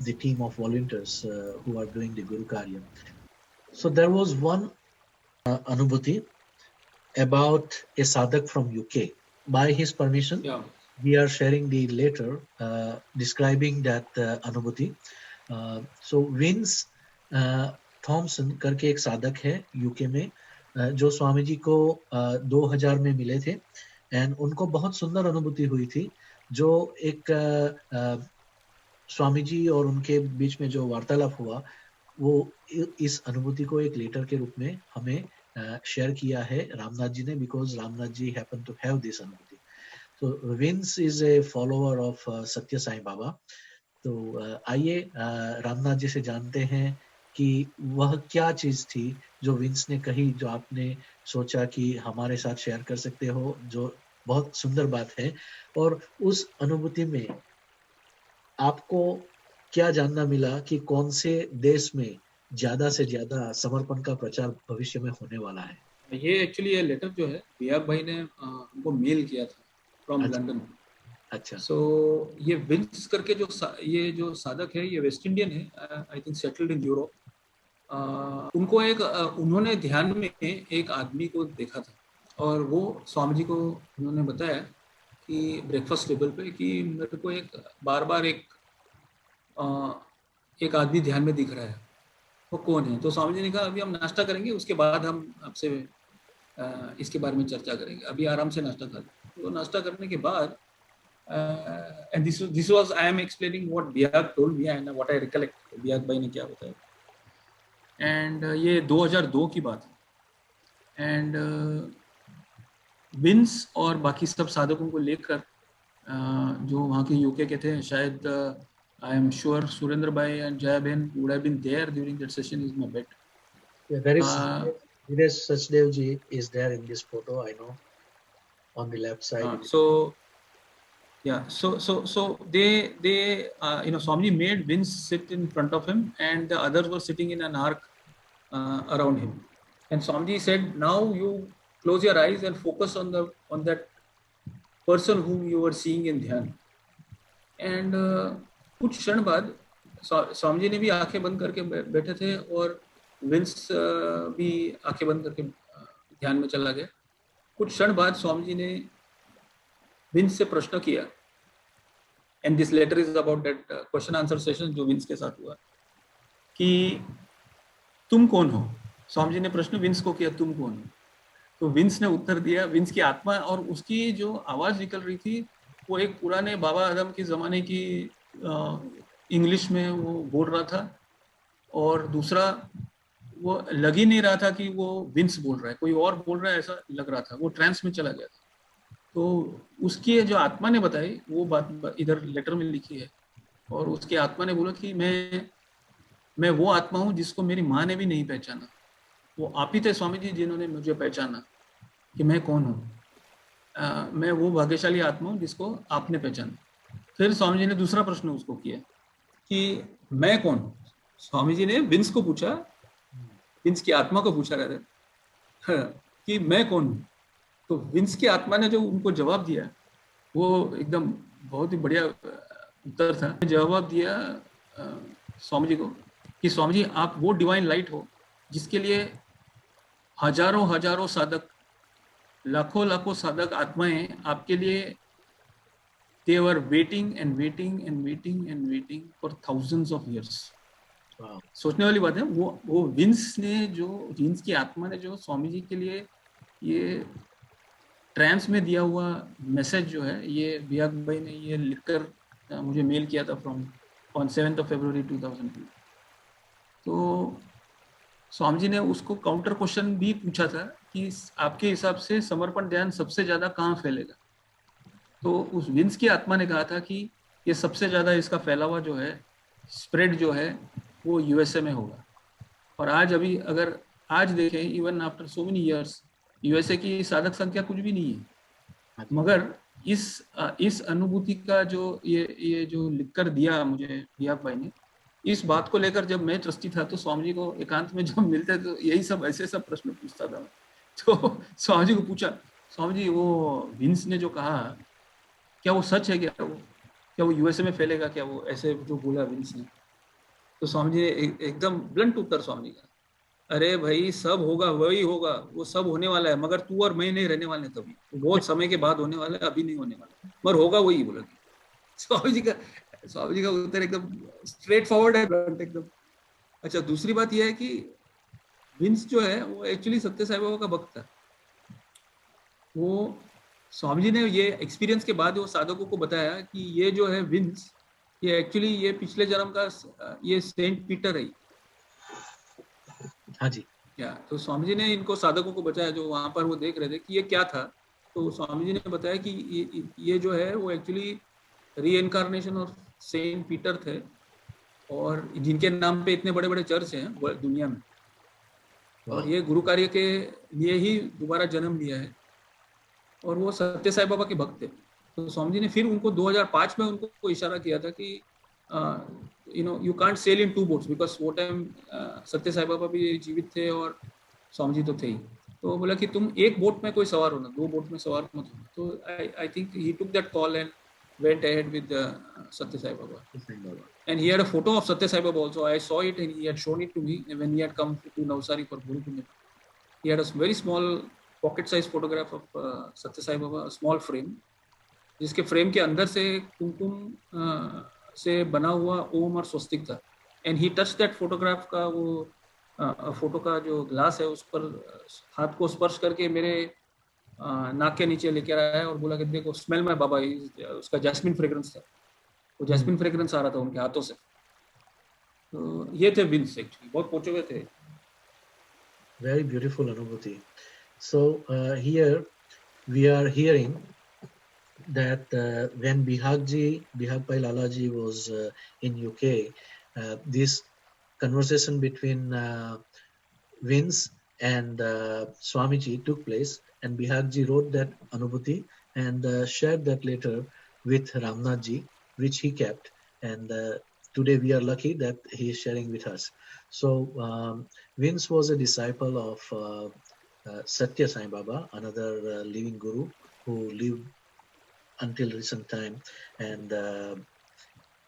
the team of volunteers who are doing the Guru Karya. So there was one anubhuti about a sadhak from UK. By his permission, Yeah. we are sharing the letter describing that anubhuti. So Vince Thompson करके एक साधक है UK में जो स्वामी जी को 2000 में मिले थे एंड उनको बहुत सुंदर अनुभूति हुई थी जो एक स्वामी जी और उनके बीच में जो वार्तालाप हुआ वो इस अनुभूति को एक लेटर के रूप में हमें शेयर किया है रामनाथ जी ने because Ramnath ji happen to have this anubhuti तो Vince is a follower of Satya Sai बाबा तो आइए रामनाथ जी से जानते हैं कि वह क्या चीज थी जो विंस ने कही जो आपने सोचा कि हमारे साथ शेयर कर सकते हो जो बहुत सुंदर बात है और उस अनुभूति में आपको क्या जानना मिला कि कौन से देश में ज्यादा से ज्यादा समर्पण का प्रचार भविष्य में होने वाला है ये एक्चुअली ये लेटर जो है बियाक भाई ने हमको मेल किया था फ्रॉम लंदन अच्छा सो ये विंस करके ये जो साधक है ये वेस्ट इंडियन है I think settled in Europe उनको एक उन्होंने ध्यान में एक आदमी को देखा था और वो स्वामी जी को उन्होंने बताया कि ब्रेकफास्ट टेबल पे कि मेरे को एक बार बार एक आदमी ध्यान में दिख रहा है वो कौन है तो स्वामी जी ने कहा अभी हम नाश्ता करेंगे उसके बाद हम आपसे इसके बारे में चर्चा करेंगे अभी आराम से नाश्ता कर तो नाश्ता करने के बाद and this was I am explaining what Biak told me and what I recollect Biak भाई ने क्या बताया and ये 2002 की बात है and विंस और बाकी सब साधकों को लेकर जो वहाँ के यूके के थे शायद I am sure Surendra Bhai and Jaya Ben would have been there during that session is my bet. Yeah, there is Dinesh Sachdev ji is there in this photo I know on the left side. So they you know Swamiji made Vince sit in front of him and the others were sitting in an arc around him and Swamiji said now you close your eyes and focus on that person whom you were seeing in ध्यान and कुछ क्षण बाद स्वामी जी ने भी आंखें बंद करके बैठे थे और विंस भी आंखें बंद करके ध्यान में चला गया कुछ क्षण बाद स्वामी जी ने विंस से प्रश्न किया and this letter is about that question answer session जो विंस के साथ हुआ कि तुम कौन हो स्वामी जी ने प्रश्न विंस को किया तुम कौन हो तो विंस ने उत्तर दिया विंस की आत्मा और उसकी जो आवाज निकल रही थी वो एक पुराने बाबा आदम के ज़माने की इंग्लिश में वो बोल रहा था और दूसरा वो लग ही नहीं रहा था कि वो विंस बोल रहा है कोई और बोल रहा है ऐसा लग रहा था वो ट्रांस में चला गया था तो उसकी जो आत्मा ने बताई वो बात इधर लेटर में लिखी है और उसकी आत्मा ने बोला कि मैं वो आत्मा हूँ जिसको मेरी माँ ने भी नहीं पहचाना वो आप ही थे स्वामी जी जिन्होंने मुझे पहचाना कि मैं कौन हूँ मैं वो भाग्यशाली आत्मा हूँ जिसको आपने पहचाना फिर स्वामी जी ने दूसरा प्रश्न उसको किया कि मैं कौन हूँ स्वामी जी ने विंस को पूछा विंस की आत्मा को पूछा रहता कि मैं कौन हूँ तो विंस की आत्मा ने जो उनको जवाब दिया वो एकदम बहुत ही बढ़िया उत्तर था जवाब दिया स्वामी जी को कि स्वामी जी आप वो डिवाइन लाइट हो जिसके लिए हजारों साधक लाखों साधक आत्माएं आपके लिए they were waiting for thousands of years. Wow. सोचने वाली बात है वो विंस की आत्मा ने जो स्वामी जी के लिए ये ट्रांस में दिया हुआ मैसेज जो है ये बियाक भाई ने ये लिखकर मुझे मेल किया था from on 7th of February 2002 तो स्वामी जी ने उसको काउंटर क्वेश्चन भी पूछा था कि आपके हिसाब से समर्पण ध्यान सबसे ज्यादा कहाँ फैलेगा। तो उस विंस की आत्मा ने कहा था कि ये सबसे ज्यादा इसका फैलावा जो है, स्प्रेड जो है, वो यूएसए में होगा। और आज अभी अगर आज देखें, even after so many years, USA की साधक संख्या कुछ भी नहीं है, मगर इस अनुभूति का जो ये जो लिखकर दिया मुझे दिया भाई ने, इस बात को लेकर जब मैं ट्रस्टी था तो स्वामी जी को एकांत में जब मिलते तो यही सब ऐसे सब प्रश्न पूछता था। तो स्वामी जी को पूछा, स्वामी जी वो विंस ने जो कहा, क्या वो सच है? क्या वो यूएसए में फैलेगा? क्या वो ऐसे जो बोला विंस ने? तो स्वामी जी ने एकदम ब्लंट उत्तर स्वामी जी का, अरे भाई सब होगा, वही होगा, वो सब होने वाला है, मगर तू और मैं नहीं रहने वाले तभी, तो बहुत समय के बाद होने वाला है, अभी नहीं होने वाला, मगर होगा वही बोला। स्वामी जी का उत्तर एकदम स्ट्रेट फॉरवर्ड है, ब्लंट एकदम। अच्छा, दूसरी बात यह है कि विंस जो है वो एक्चुअली सत्य साई बाबा का भक्त था। वो स्वामी जी ने ये एक्सपीरियंस के बाद वो साधकों को बताया कि ये जो है विंस, ये एक्चुअली ये पिछले जन्म का ये सेंट पीटर है। हाँ जी। या तो स्वामी जी ने इनको साधकों को बताया जो वहां पर वो देख रहे थे कि ये क्या था। तो स्वामी जी ने बताया कि ये जो है वो actually reincarnation of Saint Peter थे, और जिनके नाम पे इतने बड़े बड़े चर्च हैं दुनिया में, और ये गुरु कार्य के लिए ही दोबारा जन्म लिया है, और वो सत्य साई बाबा के भक्त थे। तो स्वामी जी ने फिर उनको 2005 में उनको इशारा किया था कि you can't sail in two boats, because वो टाइम सत्य साई बाबा भी जीवित थे और स्वामी जी तो थे ही। तो बोला कि तुम एक बोट में कोई सवार होना, दो बोट में सवार मत होना। तो I think he took that call and went ahead with Satya Sai Baba. And he had a photo of Satya Sai Baba also. I saw it and he had shown it to me when he had come to Navsari for Guru Punya. He had a very small pocket-sized photograph of Satya Sai Baba, a small frame, जिसके frame के अंदर से कुमकुम से बना हुआ ओम और स्वस्तिक था। And he touched that photograph का वो फोटो का जो ग्लास है उस पर हाथ को स्पर्श करके मेरे नाक के नीचे लेकर आया और बोला कि देखो स्मेल माय बाबा। उसका जैस्मिन फ्रेग्रेंस था, वो जैस्मिन फ्रेग्रेंस आ रहा था उनके हाथों से। तो ये थे विंस, एक्चुअली बहुत पहुंचे हुए थे। Very beautiful Anubhuti. So here we are hearing that when Bihag Pai Lalaji was in UK, this conversation between Vince and Swamiji took place, and Bihagji wrote that Anubhuti and shared that letter with Ramnathji, which he kept, and today we are lucky that he is sharing with us. So Vince was a disciple of Satya Sai Baba, another living guru who lived until recent time, and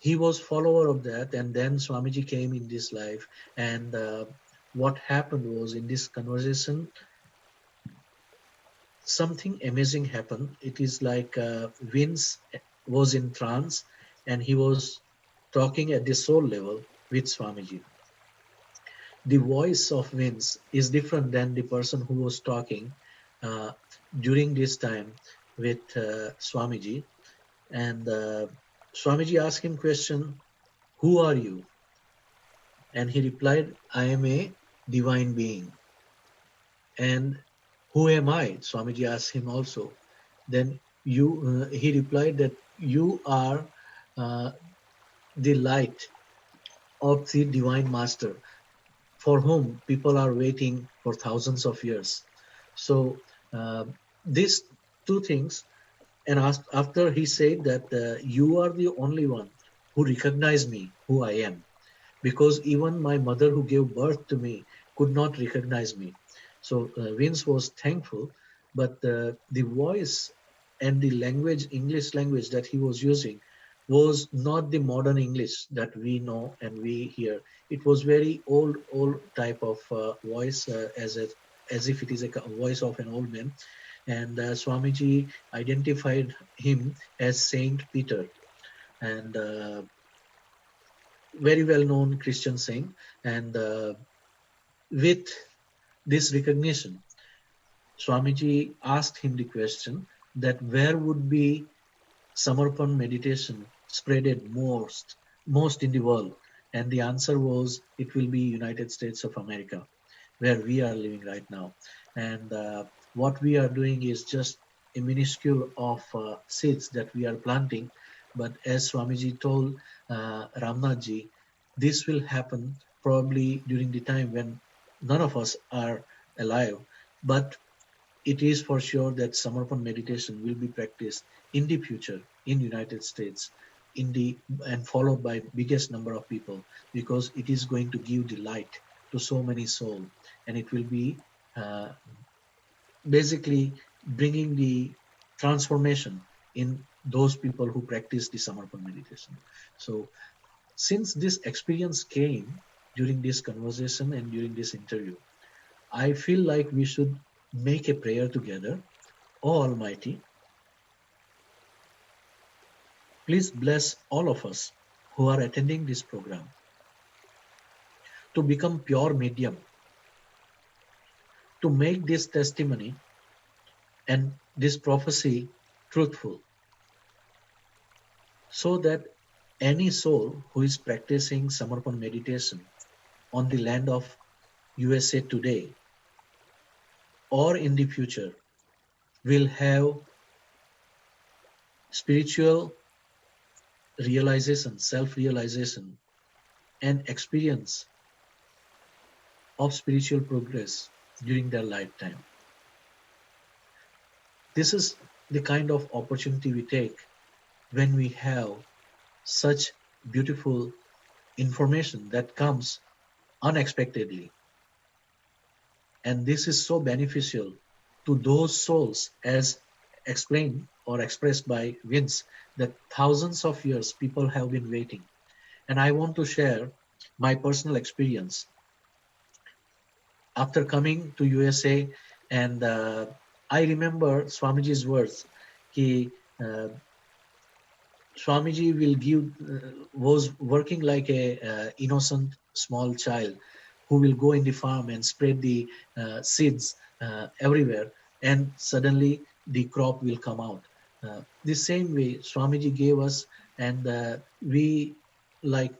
he was follower of that. And then Swamiji came in this life, and what happened was, in this conversation, something amazing happened. It is like Vince was in trance and he was talking at the soul level with Swamiji. The voice of Vince is different than the person who was talking during this time with Swamiji. And Swamiji asked him question, "Who are you?" And he replied, "I am a divine being." And "Who am I?" Swamiji asked him also. Then he replied that you are the light of the Divine Master, for whom people are waiting for thousands of years. So these two things, and after he said that you are the only one who recognized me, who I am, because even my mother who gave birth to me could not recognize me. So Vince was thankful, but the voice and the language, English language that he was using, was not the modern English that we know and we hear. It was very old type of voice, as if it is a voice of an old man. And Swamiji identified him as Saint Peter, and very well-known Christian saint. And with this recognition, Swamiji asked him the question that where would be Samarpan meditation spreaded most in the world, and the answer was it will be United States of America. where we are living right now. And what we are doing is just a minuscule of seeds that we are planting. But as Swamiji told Ramnath ji, this will happen probably during the time when none of us are alive. But it is for sure that Samarpan meditation will be practiced in the future in United States in the and followed by biggest number of people, because it is going to give the light to so many souls, and it will be uh, basically bringing the transformation in those people who practice the Samarpan meditation. So since this experience came during this conversation and during this interview, I feel like we should make a prayer together. Oh Almighty, please bless all of us who are attending this program to become pure medium, to make this testimony and this prophecy truthful, so that any soul who is practicing Samarpan meditation on the land of USA today or in the future will have spiritual realization, self-realization, and experience of spiritual progress during their lifetime. This is the kind of opportunity we take when we have such beautiful information that comes unexpectedly. And this is so beneficial to those souls, as explained or expressed by Vince, that thousands of years people have been waiting. And I want to share my personal experience. After coming to USA, and I remember Swamiji's words, he Swamiji will give, was working like a innocent small child who will go in the farm and spread the seeds everywhere, and suddenly the crop will come out. The same way Swamiji gave us, and we like,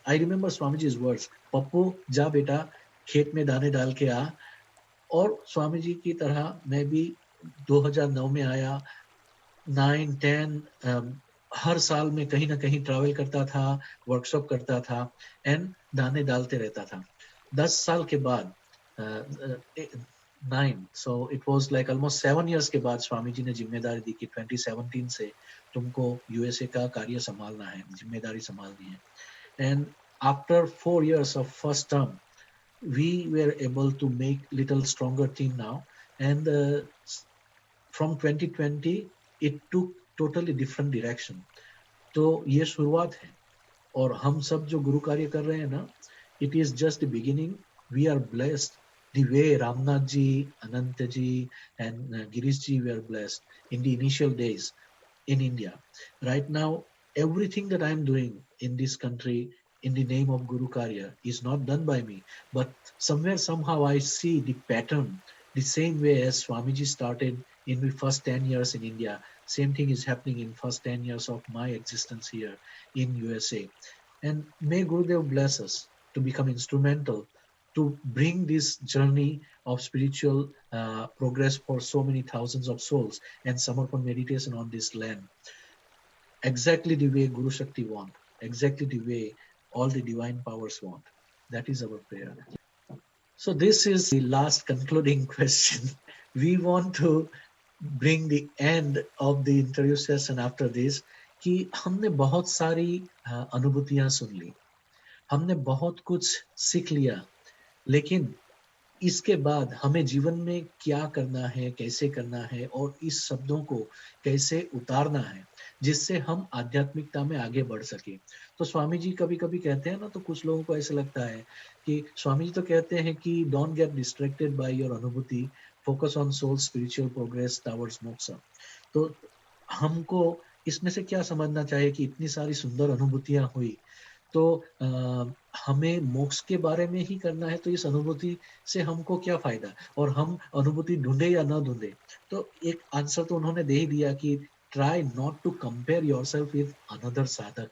I remember Swamiji's words, "Pappu, ja beta, खेत में दाने डाल के आ." और स्वामी जी की तरह मैं भी 2009 में आया, 9, 10 हर साल में कहीं ना कहीं ट्रैवल करता था, वर्कशॉप करता था एंड दाने डालते रहता था. 10 साल के बाद 9, so it was like almost 7 years के बाद स्वामी जी ने जिम्मेदारी दी कि 2017 से तुमको यूएसए का कार्य संभालना है, जिम्मेदारी संभालनी है. And after 4 years of first term, we were able to make little stronger team now, and from 2020 it took totally different direction. तो ये शुरुआत है, और हम सब जो गुरु कार्य कर रहे हैं ना, it is just the beginning. We are blessed the way Ramnath ji, Ananta ji, and Girish ji were blessed in the initial days in India. Right now, everything that I am doing in this country in the name of Guru Karya is not done by me, but somewhere, somehow I see the pattern, the same way as Swamiji started in the first 10 years in India. Same thing is happening in first 10 years of my existence here in USA. And may Gurudev bless us to become instrumental to bring this journey of spiritual progress for so many thousands of souls and Samarpan meditation on this land, exactly the way Guru Shakti want, exactly the way all the divine powers want. That is our prayer. So this is the last concluding question. We want to bring the end of the interview session after this, कि हमने बहुत सारी अनुभूतियां सुन ली, हमने बहुत कुछ सीख लिया, लेकिन इसके बाद हमें जीवन में क्या करना है, कैसे करना है, और इस शब्दों को कैसे उतारना है जिससे हम आध्यात्मिकता में आगे बढ़ सके. तो स्वामी जी कभी कभी कहते हैं ना, तो कुछ लोगों को ऐसा लगता है कि स्वामी जी तो कहते हैं कि don't get distracted by your anubhuti, focus on soul spiritual progress towards moksha. तो हमको इसमें से क्या समझना चाहिए कि इतनी सारी सुंदर अनुभूतियां हुई, तो हमें मोक्ष के बारे में ही करना है, तो इस अनुभूति से हमको क्या फायदा, और हम अनुभूति ढूंढे या ना ढूंढे. तो एक आंसर तो उन्होंने दे ही दिया कि try not to compare yourself with another sadhak.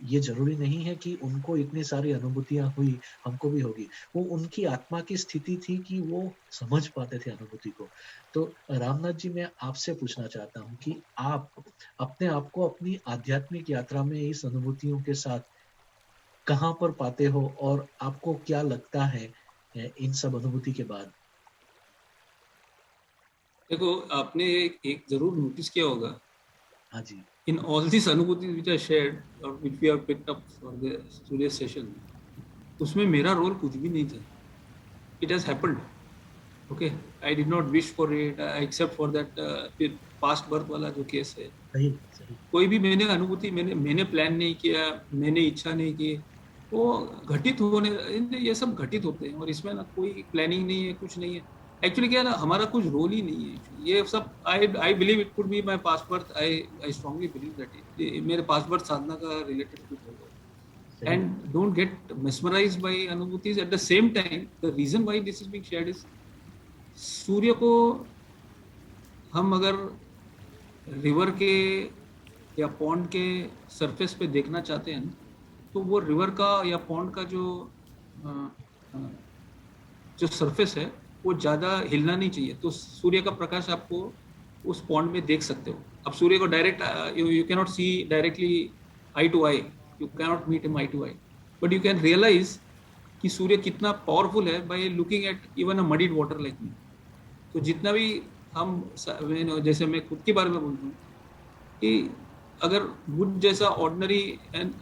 ये जरूरी नहीं है कि उनको इतनी सारी अनुभूतियां हुई, हमको भी होगी। वो उनकी आत्मा की स्थिति थी कि वो समझ पाते थे अनुभूति को। तो रामनाथ जी, मैं आपसे पूछना चाहता हूँ कि आप अपने आप को अपनी आध्यात्मिक यात्रा में इस अनुभूतियों के साथ कहाँ पर पाते हो और आपको क्या लगता है इन सब अनुभूति के बाद? देखो, आपने एक जरूर नोटिस किया होगा, हाँ जी। in all these अनुभूति which I shared or which we have picked up for the today's session, उसमें मेरा रोल कुछ भी नहीं था. It has happened. Okay, I did not wish for it, except for that past birth वाला जो case है. सही, सही। कोई भी मैंने अनुभूति मैंने प्लान नहीं किया, मैंने इच्छा नहीं की, वो घटित होने, ये सब घटित होते हैं और इसमें ना कोई प्लानिंग नहीं है, कुछ नहीं है. एक्चुअली क्या है ना, हमारा कुछ रोल ही नहीं है ये सब. I believe it could be my past birth. I strongly believe that मेरे पास्ट बर्थ साधना का रिलेटेड कुछ होगा. सही। And don't get mesmerized by अनुभूतिज. At the same time, the reason why this is being shared is, सूर्य को हम अगर river के या पॉन्ड के सरफेस पे देखना चाहते हैं, तो वो रिवर का या पॉन्ड का जो सरफेस है वो ज़्यादा हिलना नहीं चाहिए, तो सूर्य का प्रकाश आपको उस पॉन्ड में देख सकते हो. अब सूर्य को direct you can not see directly eye to eye, you can not meet him eye to eye, but you can realise कि सूर्य कितना पावरफुल है by looking at even a muddied water like me. तो जितना भी हम, जैसे मैं खुद के बारे में बोलता हूँ कि अगर मुझ जैसा ordinary and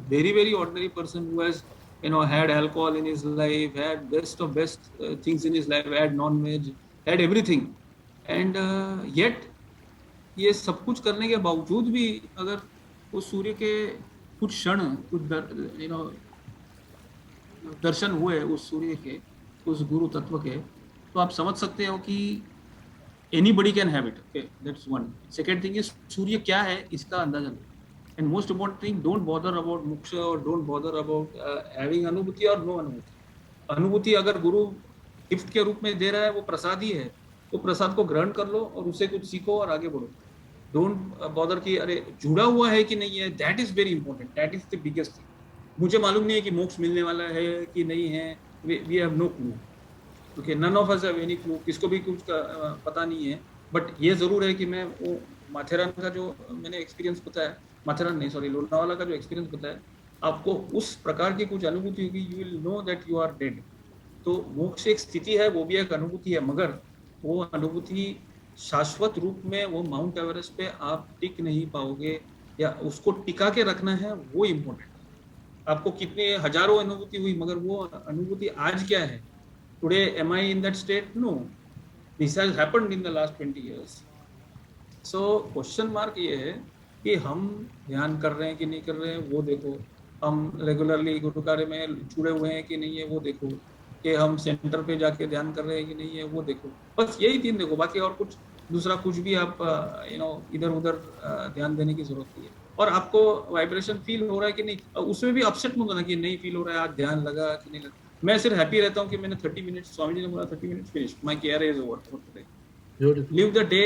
very very ordinary person who has had alcohol in his life, had best of best things in his life, had non-veg, had everything, and yet ये सब कुछ करने के बावजूद भी अगर वो सूर्य के कुछ क्षण, कुछ दर्शन हुए उस सूर्य के, उस गुरु तत्व के, तो आप समझ सकते हो कि anybody can have it. Okay, that's one. Second thing is, सूर्य क्या है इसका अंदाजा लो. And most important thing, don't bother about moksha or don't bother about having अनुभूति और no अनुभूति. अनुभूति अगर गुरु गिफ्ट के रूप में दे रहा है, वो प्रसाद ही है, तो प्रसाद को ग्रहण कर लो और उससे कुछ सीखो और आगे बढ़ो. डोंट बॉदर कि अरे जुड़ा हुआ है कि नहीं है. That is very important, that is the biggest thing. मुझे मालूम नहीं है कि मोक्ष मिलने वाला है कि नहीं है, we have no clue. Okay, none of us have any clue, किसको भी कुछ पता नहीं है. बट ये जरूर है कि मैं वो माथेरान का जो मैंने एक्सपीरियंस बताया, माथेरान नहीं सॉरी लोनावाला का जो एक्सपीरियंस बताया, आपको उस प्रकार की कुछ अनुभूति होगी, you will know that you are dead. तो मोक्ष एक स्थिति है, वो भी एक अनुभूति है, मगर वो अनुभूति शाश्वत रूप में वो माउंट एवरेस्ट पे आप टिक नहीं पाओगे, या उसको टिका के रखना है, वो इम्पोर्टेंट. आपको कितने हजारों अनुभूति हुई, मगर वो अनुभूति आज क्या है, today am I in that state? No, this has happened in the last 20 years. So question mark ये है कि हम ध्यान कर रहे हैं कि नहीं कर रहे हैं, वो देखो. हम रेगुलरली गुरु कार्य में जुड़े हुए हैं कि नहीं है, वो देखो. कि हम सेंटर पे जाके ध्यान कर रहे हैं कि नहीं है, वो देखो. बस यही 3 देखो, बाकी और कुछ दूसरा कुछ भी आप इधर उधर ध्यान देने की जरूरत नहीं है. और आपको वाइब्रेशन फील हो रहा है कि नहीं, उसमें भी अपसेट मत होना कि नहीं फील हो रहा है, आज ध्यान लगा कि नहीं लगा. मैं सिर्फ हैप्पी रहता हूँ कि मैंने 30 मिनट्स, स्वामी जी ने बोला 30 minutes finish, my care is over for today. Live the day,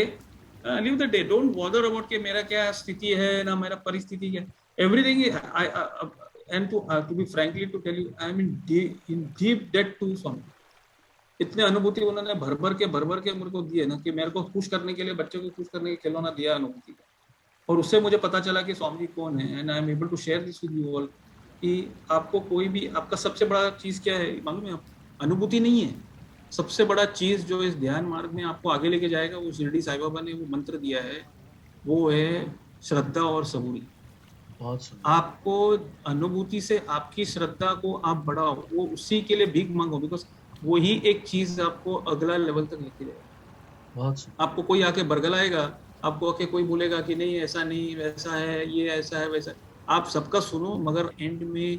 live the day, don't bother about कि मेरा क्या स्थिति है ना मेरा परिस्थिति क्या. Everything and to be frankly to tell you, I am in deep debt to Swami. इतने अनुभूति उन्होंने भर भर के मेरे को दिए ना, कि मेरे को खुश करने के लिए, बच्चों को खुश करने के खिलौना दिया अनुभूति का. और उससे मुझे पता चला कि स्वामी जी कौन है, and I am able to share this with you all. कि आपको कोई भी, आपका सबसे बड़ा चीज क्या है मालूम है? अनुभूति नहीं है. सबसे बड़ा चीज जो इस ध्यान मार्ग में आपको आगे लेके जाएगा, वो शिरडी साईं बाबा ने वो मंत्र दिया है, वो है श्रद्धा और सबूरी. आपको अनुभूति से आपकी श्रद्धा को आप बढ़ाओ, वो उसी के लिए भीख मांगो, बिकॉज वही एक चीज आपको अगला लेवल तक लेके जाएगा. आपको कोई आके बरगलाएगा, आपको आके कोई बोलेगा कि नहीं ऐसा नहीं, वैसा है, ये ऐसा है, वैसा. आप सबका सुनो, मगर एंड में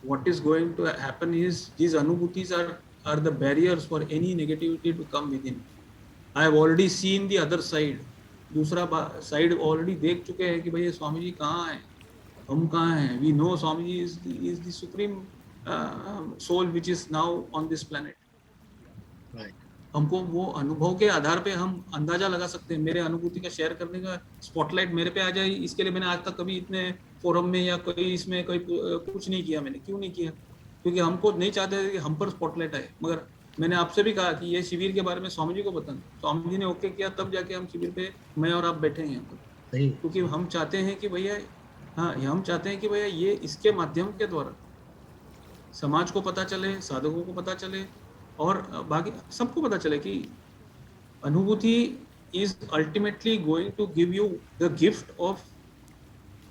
what is going to happen is these अनुभूतिज are the barriers for any negativity to come within. I have already seen the other side. दूसरा साइड ऑलरेडी देख चुके हैं कि भैया स्वामी जी कहाँ है, हम कहाँ हैं. We know Swami ji is the supreme soul which is now on this planet. Right. हमको वो अनुभव के आधार पे हम अंदाजा लगा सकते हैं। मेरे अनुभूति का शेयर करने का स्पॉटलाइट मेरे पे आ जाए, इसके लिए मैंने आज तक कभी इतने फोरम में या कोई इसमें कोई कुछ नहीं किया। मैंने क्यों नहीं किया? क्योंकि हमको नहीं चाहते थे कि हम पर स्पॉटलाइट आए। मगर मैंने आपसे भी कहा कि ये शिविर के बारे में स्वामी जी को बताना, स्वामी जी ने ओके किया, तब जाके हम शिविर पे मैं और आप बैठे हैं यहाँ पर। सही। क्योंकि हम चाहते हैं कि भैया, हाँ, हम चाहते हैं कि भैया ये इसके माध्यम के द्वारा समाज को पता चले, साधकों को पता चले, और बाकी सबको पता चले कि anubhuti is ultimately going to give you the gift of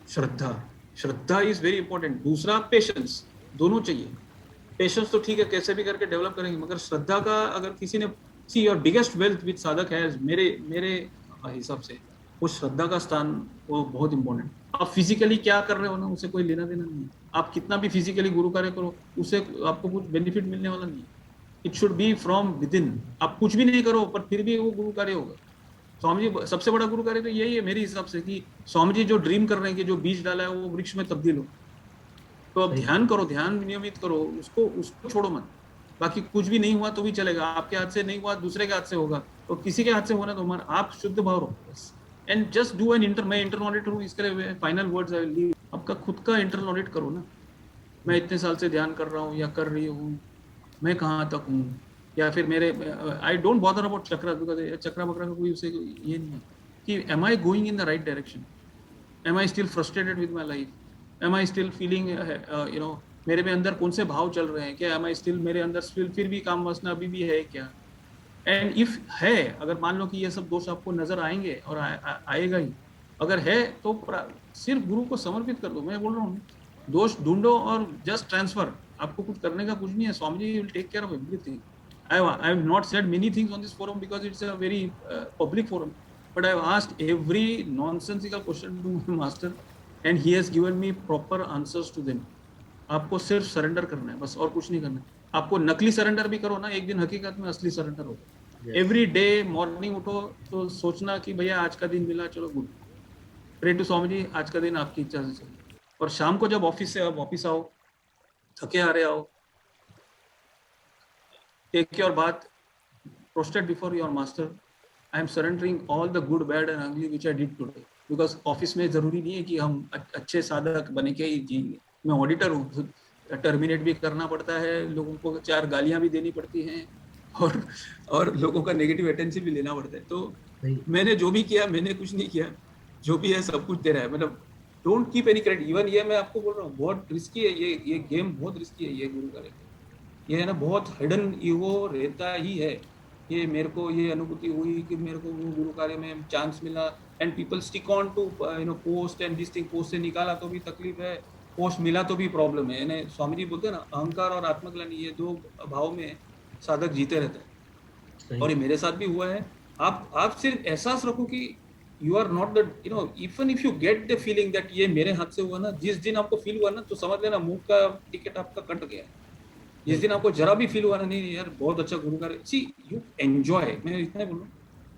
shraddha. Shraddha is very important. दूसरा पेशेंस, दोनों चाहिए। पेशेंस तो ठीक है, कैसे भी करके डेवलप करेंगे, मगर श्रद्धा का अगर किसी ने, see your biggest wealth with साधक है मेरे मेरे हिसाब से वो श्रद्धा का स्थान वो बहुत इंपॉर्टेंट। आप फिजिकली क्या कर रहे हो ना, उससे कोई लेना देना नहीं है। आप कितना भी फिजिकली गुरु कार्य करो, उससे आपको कुछ बेनिफिट मिलने वाला नहीं है। It should be from with in. आप कुछ भी नहीं करो पर फिर भी वो गुरु कार्य होगा। स्वामी जी सबसे बड़ा गुरु कार्य तो यही है मेरे हिसाब से, कि स्वामी जी जो ड्रीम कर रहे हैं कि जो बीज डाला है वो वृक्ष में तब्दील हो। तो अब ध्यान करो, ध्यान नियमित करो, उसको छोड़ो मत। बाकी कुछ भी नहीं हुआ तो भी चलेगा, आपके हाथ से नहीं हुआ दूसरे के हाथ से होगा, तो किसी के हाथ से होना तो हमारा, आप शुद्ध भाव रहो बस। एंड जस्ट डू एन मैं इंटरनल ऑडिट हूँ, इसके लिए final words I will leave. आपका खुद का इंटरनल ऑडिट करो ना। मैं इतने साल से ध्यान कर रहा हूँ या कर रही हूँ, मैं कहाँ तक हूँ, या फिर मेरे, I don't bother about chakra, because chakra बकरा का कोई उसे ये नहीं है कि am I going in the right direction, am I still frustrated with my life, am I still feeling you know, मेरे में अंदर कौन से भाव चल रहे हैं, क्या एम आई स्टिल, मेरे अंदर स्टिल फिर भी काम वासना अभी भी है क्या? एंड इफ है, अगर मान लो कि ये सब दोष आपको नजर आएंगे और आएगा ही, अगर है तो सिर्फ गुरु को समर्पित कर दो। मैं बोल रहा हूँ दोष ढूंढो और जस्ट ट्रांसफर, आपको कुछ करने का कुछ नहीं है। Swami ji will take care of everything. I have not said many things on this forum because it's a very public forum, but I have asked every nonsensical question to my master and he has given me proper answers to them. आपको सिर्फ surrender करना है बस, और कुछ नहीं करना है। आपको नकली सरेंडर भी करो ना, एक दिन हकीकत में असली सरेंडर होगा। एवरी डे मॉर्निंग उठो तो सोचना कि भैया आज का दिन मिला, चलो good, pray to Swami ji आज का दिन आपकी इच्छा से चले। और शाम को जब ऑफिस से वापिस आओ, थके आ रहे आओ, take your bath, prostrate before your master. I am surrendering all the good, bad and ugly which I did today. Because office में जरूरी नहीं है कि हम अच्छे साधक बने के ही जिएंगे। मैं ऑडिटर हूँ, टर्मिनेट भी करना पड़ता है, लोगों को 4 गालियां भी देनी पड़ती हैं, और लोगों का नेगेटिव अटेंशन भी लेना पड़ता है। तो मैंने जो भी किया, मैंने कुछ नहीं किया, जो भी है सब कुछ दे रहा है। मतलब don't keep any credit. Even ये मैं आपको बोल रहा हूँ, बहुत रिस्की है ये गेम, बहुत रिस्की है ये गुरु कार्य। ये है ना, बहुत हिडन ईगो रहता ही है। ये मेरे को ये अनुभूति हुई कि मेरे को वो गुरु कार्य में चांस मिला, and people stick on to post and this thing. Post से निकाला तो भी तकलीफ है, पोस्ट मिला तो भी प्रॉब्लम है। यानी स्वामी जी बोलते हैं ना, अहंकार और आत्मग्लानि, ये 2 भाव में साधक जीते रहते हैं। और ये मेरे साथ भी हुआ है। आप सिर्फ एहसास रखो कि you are not the, even if you get the feeling that ये मेरे हाथ से हुआ ना, जिस दिन आपको फील हुआ ना, तो समझ लेना मुंह का टिकट आपका कट गया। जिस दिन आपको जरा भी फील हुआ ना, नहीं यार बहुत अच्छा गुरु कार्य, सी यू एंजॉय, मैं इतना बोलूँ,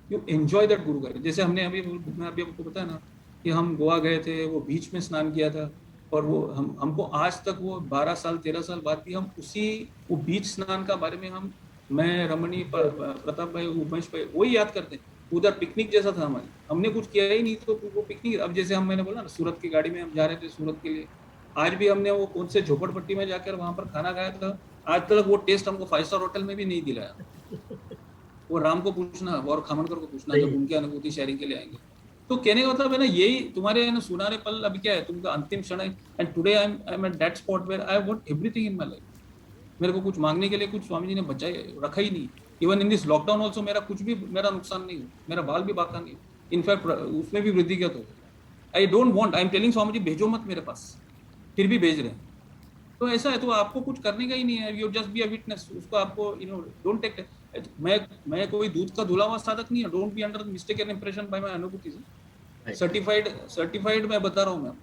यू एंजॉय दैट गुरु कार्य। जैसे हमने मैं अभी आपको बताया ना कि हम गोवा गए थे, वो बीच में स्नान किया था, और वो हमको आज तक वो 12 साल 13 साल बाद भी हम वो बीच स्नान का बारे में मैं, रमणी, प्रताप भाई, उमेश भाई, वही याद करते हैं। उधर पिकनिक जैसा था हमारी, हमने कुछ किया ही नहीं, तो वो पिकनिक। अब जैसे मैंने बोला ना, सूरत की गाड़ी में हम जा रहे थे सूरत के लिए, आज भी हमने वो कौन से झोपड़पट्टी में जाकर वहां पर खाना खाया था, आज तक वो टेस्ट हमको 5 स्टार होटल में भी नहीं दिलाया। वो राम को पूछना और खामनकर को पूछना जब उनकी अनुभूति शेयरिंग के लिए आएंगे। तो कहने का मतलब है ना, यही तुम्हारे है ना सुनारे पल अभी क्या है, तुमका अंतिम क्षण है। And today I am at that spot where I want everything in my life. मेरे को कुछ मांगने के लिए कुछ स्वामी जी ने बचाए रखा ही नहीं। Even in this lockdown also मेरा कुछ भी, मेरा नुकसान नहीं हुआ, मेरा बाल भी बाका नहीं, इनफैक्ट उसमें भी वृद्धि किया। तो I don't want, I am telling Swami ji भेजो मत मेरे पास, फिर भी भेज रहे हैं। तो ऐसा है, तो आपको कुछ करने का ही नहीं है, you just be a witness. उसको आपको डोंट टेक, मैं कोई दूध का धुला हुआ साधक नहीं है। Don't be under mistaken impression by my anubhuti. Certified मैं बता रहा हूँ,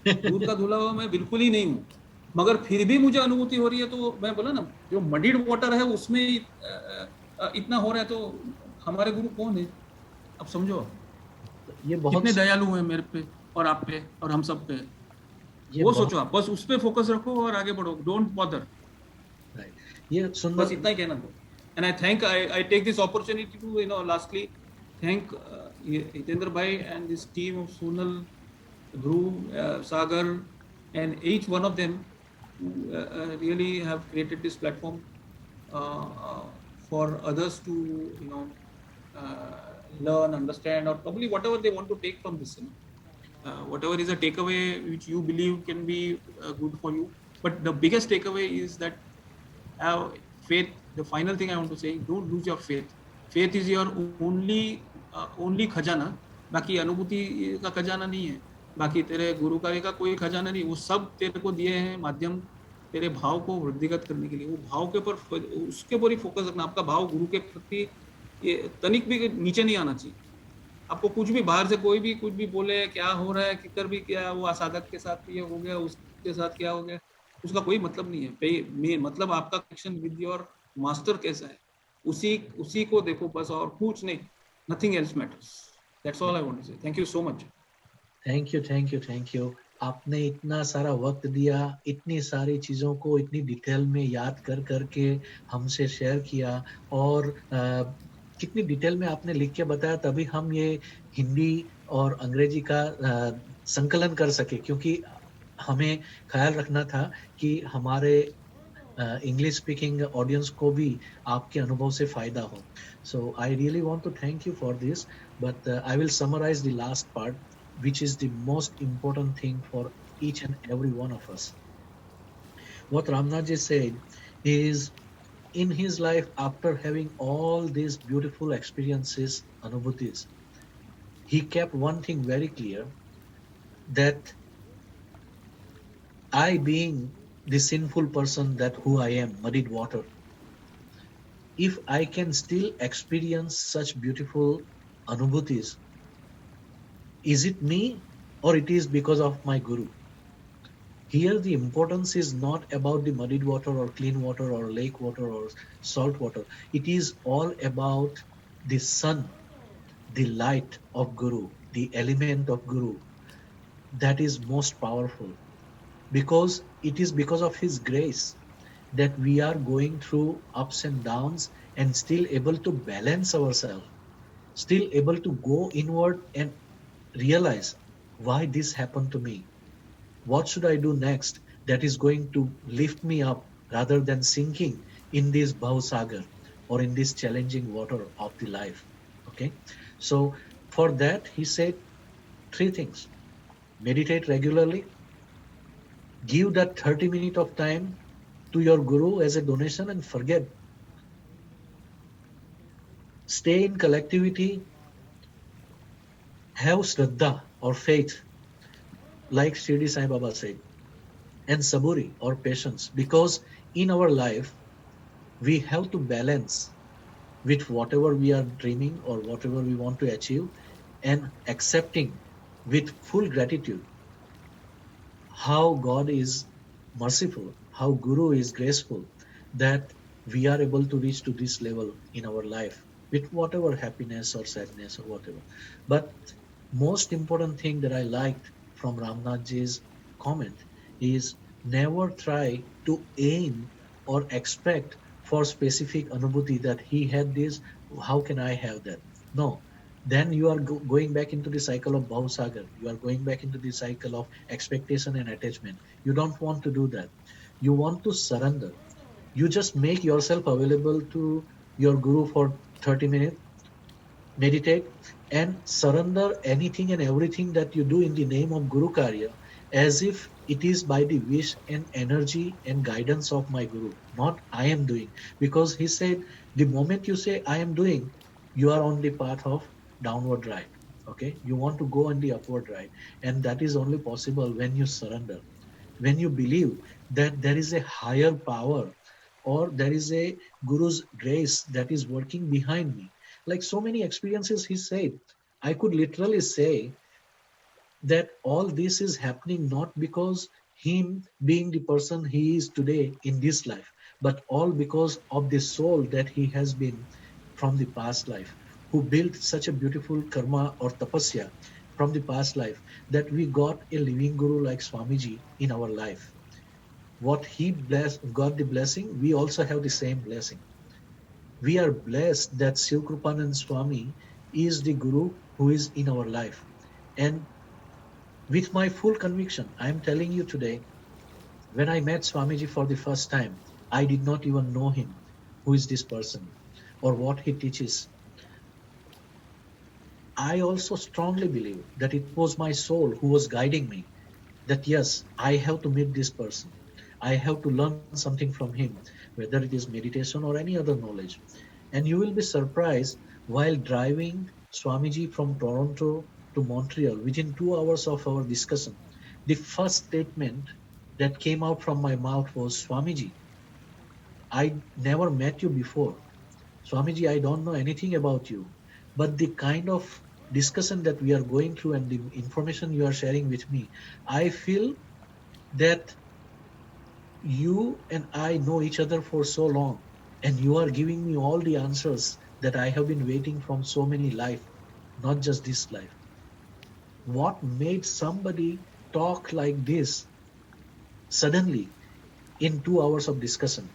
मैं दूध का धुला हुआ मैं बिल्कुल ही नहीं हूँ, मगर फिर भी मुझे अनुभूति हो रही है। तो मैं बोला ना, जो मडीड वाटर है उसमें इतना हो रहा है, तो हमारे गुरु कौन है? अब समझो, ये बहुत कितने दयालु हैं मेरे पे और आप पे और हम सब पे। वो सोचो, आप बस उस पे फोकस रखो और आगे बढ़ो, डोंट बॉदर। ये सुंदर, बस इतना ही कहना दो। And I take this opportunity to, lastly, thank Hitendra Bhai and this team of Sonal, Dhruv, Sagar, and each one of them who really have created this platform uh, for others to, learn, understand, or probably whatever they want to take from this. Whatever is a takeaway which you believe can be good for you. But the biggest takeaway is that have faith. The final thing I want to say, don't lose your faith. Faith is your only खजाना. बाकी अनुभूति का खजाना नहीं है. बाकी तेरे गुरु का कोई खजाना नहीं. वो सब तेरे को दिए हैं माध्यम तेरे भाव को वृद्धिगत करने के लिए. वो भाव के ऊपर उसके ऊपर ही फोकस रखना. आपका भाव गुरु के प्रति ये तनिक भी नीचे नहीं आना चाहिए. आपको कुछ भी बाहर से कोई भी कुछ भी बोले, क्या हो रहा है, किधर भी क्या वो साधक के साथ ये हो गया, उसके साथ क्या हो गया, उसका कोई मतलब नहीं है. मतलब आपका कनेक्शन विद योर मास्टर कैसा है, उसी को देखो बस, और कुछ नहीं. Nothing else matters. That's all I want to say. Thank you so much. Thank you. आपने इतना सारा वक्त दिया, इतनी सारी चीज़ों को इतनी डिटेल में याद कर करके हमसे शेयर किया, और कितनी डिटेल में आपने लिख के बताया, तभी हम ये हिंदी और अंग्रेजी का संकलन कर सके, क्योंकि हमें ख्याल रखना था कि हमारे इंग्लिश स्पीकिंग ऑडियंस को भी आपके अनुभव से फायदा हो. So I really want to thank you for this, but I will summarize the last part, which is the most important thing for each and every one of us. What Ramnathji said is, in his life, after having all these beautiful experiences, anubhutis, he kept one thing very clear, that I, being the sinful person that who I am, muddied water, if I can still experience such beautiful anubhutis, is it me or it is because of my guru? Here the importance is not about the muddied water or clean water or lake water or salt water. It is all about the sun, the light of Guru, the element of Guru, that is most powerful, because it is because of his grace that we are going through ups and downs and still able to balance ourselves, still able to go inward and realize why this happened to me. What should I do next that is going to lift me up rather than sinking in this Bhavsagar or in this challenging water of the life? Okay. So for that, he said 3 things. Meditate regularly. Give that 30 minutes of time to your guru as a donation and forget. Stay in collectivity. Have Shraddha or faith, like Shirdi Sai Baba said, and Saburi or patience, because in our life we have to balance with whatever we are dreaming or whatever we want to achieve, and accepting with full gratitude how God is merciful, how Guru is graceful, that we are able to reach to this level in our life with whatever happiness or sadness or whatever. But most important thing that I liked from Ramnathji's comment is, never try to aim or expect for specific anubhuti that he had this, how can I have that? No, then you are going back into the cycle of Bhavsagar. You are going back into the cycle of expectation and attachment. You don't want to do that. You want to surrender. You just make yourself available to your guru for 30 minutes, meditate, and surrender anything and everything that you do in the name of Guru Karya, as if it is by the wish and energy and guidance of my Guru, not I am doing. Because he said, the moment you say I am doing, you are on the path of downward ride. Okay, you want to go on the upward ride, and that is only possible when you surrender, when you believe that there is a higher power, or there is a Guru's grace that is working behind me. Like so many experiences, he said, I could literally say that all this is happening not because him being the person he is today in this life, but all because of the soul that he has been from the past life, who built such a beautiful karma or tapasya from the past life, that we got a living Guru like Swamiji in our life. What he got the blessing, we also have the same blessing. We are blessed that Shiv Krupanand Swami is the Guru who is in our life. And with my full conviction, I am telling you today, when I met Swamiji for the first time, I did not even know him. Who is this person? Or what he teaches? I also strongly believe that it was my soul who was guiding me. That yes, I have to meet this person. I have to learn something from him, whether it is meditation or any other knowledge. And you will be surprised while driving Swamiji from Toronto to Montreal within 2 hours of our discussion. The first statement that came out from my mouth was, Swamiji, I never met you before. Swamiji, I don't know anything about you. But the kind of discussion that we are going through and the information you are sharing with me, I feel that you and I know each other for so long, and you are giving me all the answers that I have been waiting from so many life, not just this life. What made somebody talk like this suddenly in 2 hours of discussion?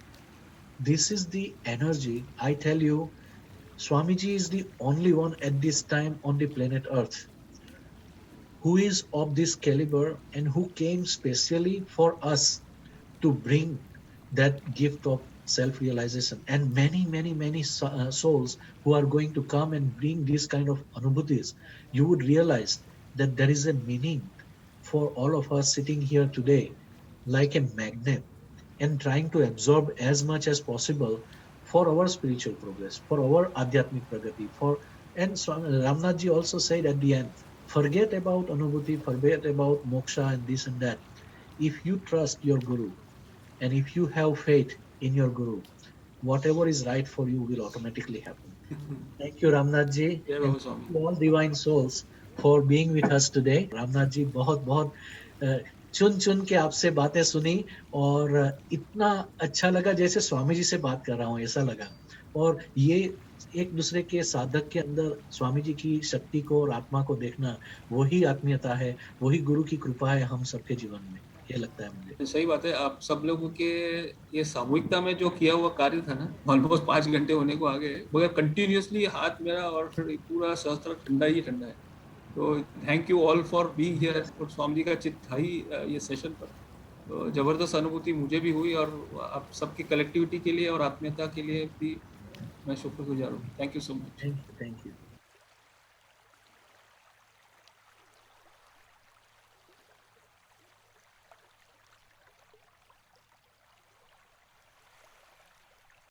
This is the energy. I tell you, Swamiji is the only one at this time on the planet Earth who is of this caliber and who came specially for us to bring that gift of self-realization. And many souls who are going to come and bring these kind of anubhutis, you would realize that there is a meaning for all of us sitting here today like a magnet and trying to absorb as much as possible for our spiritual progress, for our adhyatmic pragati, for and Ramnath ji also said at the end, forget about anubhuti, forget about moksha and this and that. If you trust your guru, and if you have faith in your Guru, whatever is right for you will automatically happen. Thank you, Ramnath ji, जय and Baba thank Swami. you all divine souls for being with us today. Ramnath ji, बहुत बहुत चुन चुन के आपसे बातें सुनी और इतना अच्छा लगा जैसे स्वामी जी से बात कर रहा हूँ, ऐसा लगा। और ये एक दूसरे के साधक के अंदर स्वामी जी की शक्ति को और आत्मा को देखना, वही आत्मीयता है, वही गुरु की कृपा है हम सबके जीवन में, ये लगता है मुझे। सही बात है। आप सब लोगों के ये सामूहिकता में जो किया हुआ कार्य था ना, ऑलमोस्ट 5 घंटे होने को आ गए, मगर कंटिन्यूअसली हाथ मेरा और पूरा सहस्त्र ठंडा ही ठंडा है। तो thank you all for being here. और स्वामी जी का चित था ही ये सेशन पर, तो जबरदस्त अनुभूति मुझे भी हुई, और आप सबकी कलेक्टिविटी के लिए और आत्मीयता के लिए भी मैं शुक्रगुजार हूँ। Thank you so much. Thank you, thank you.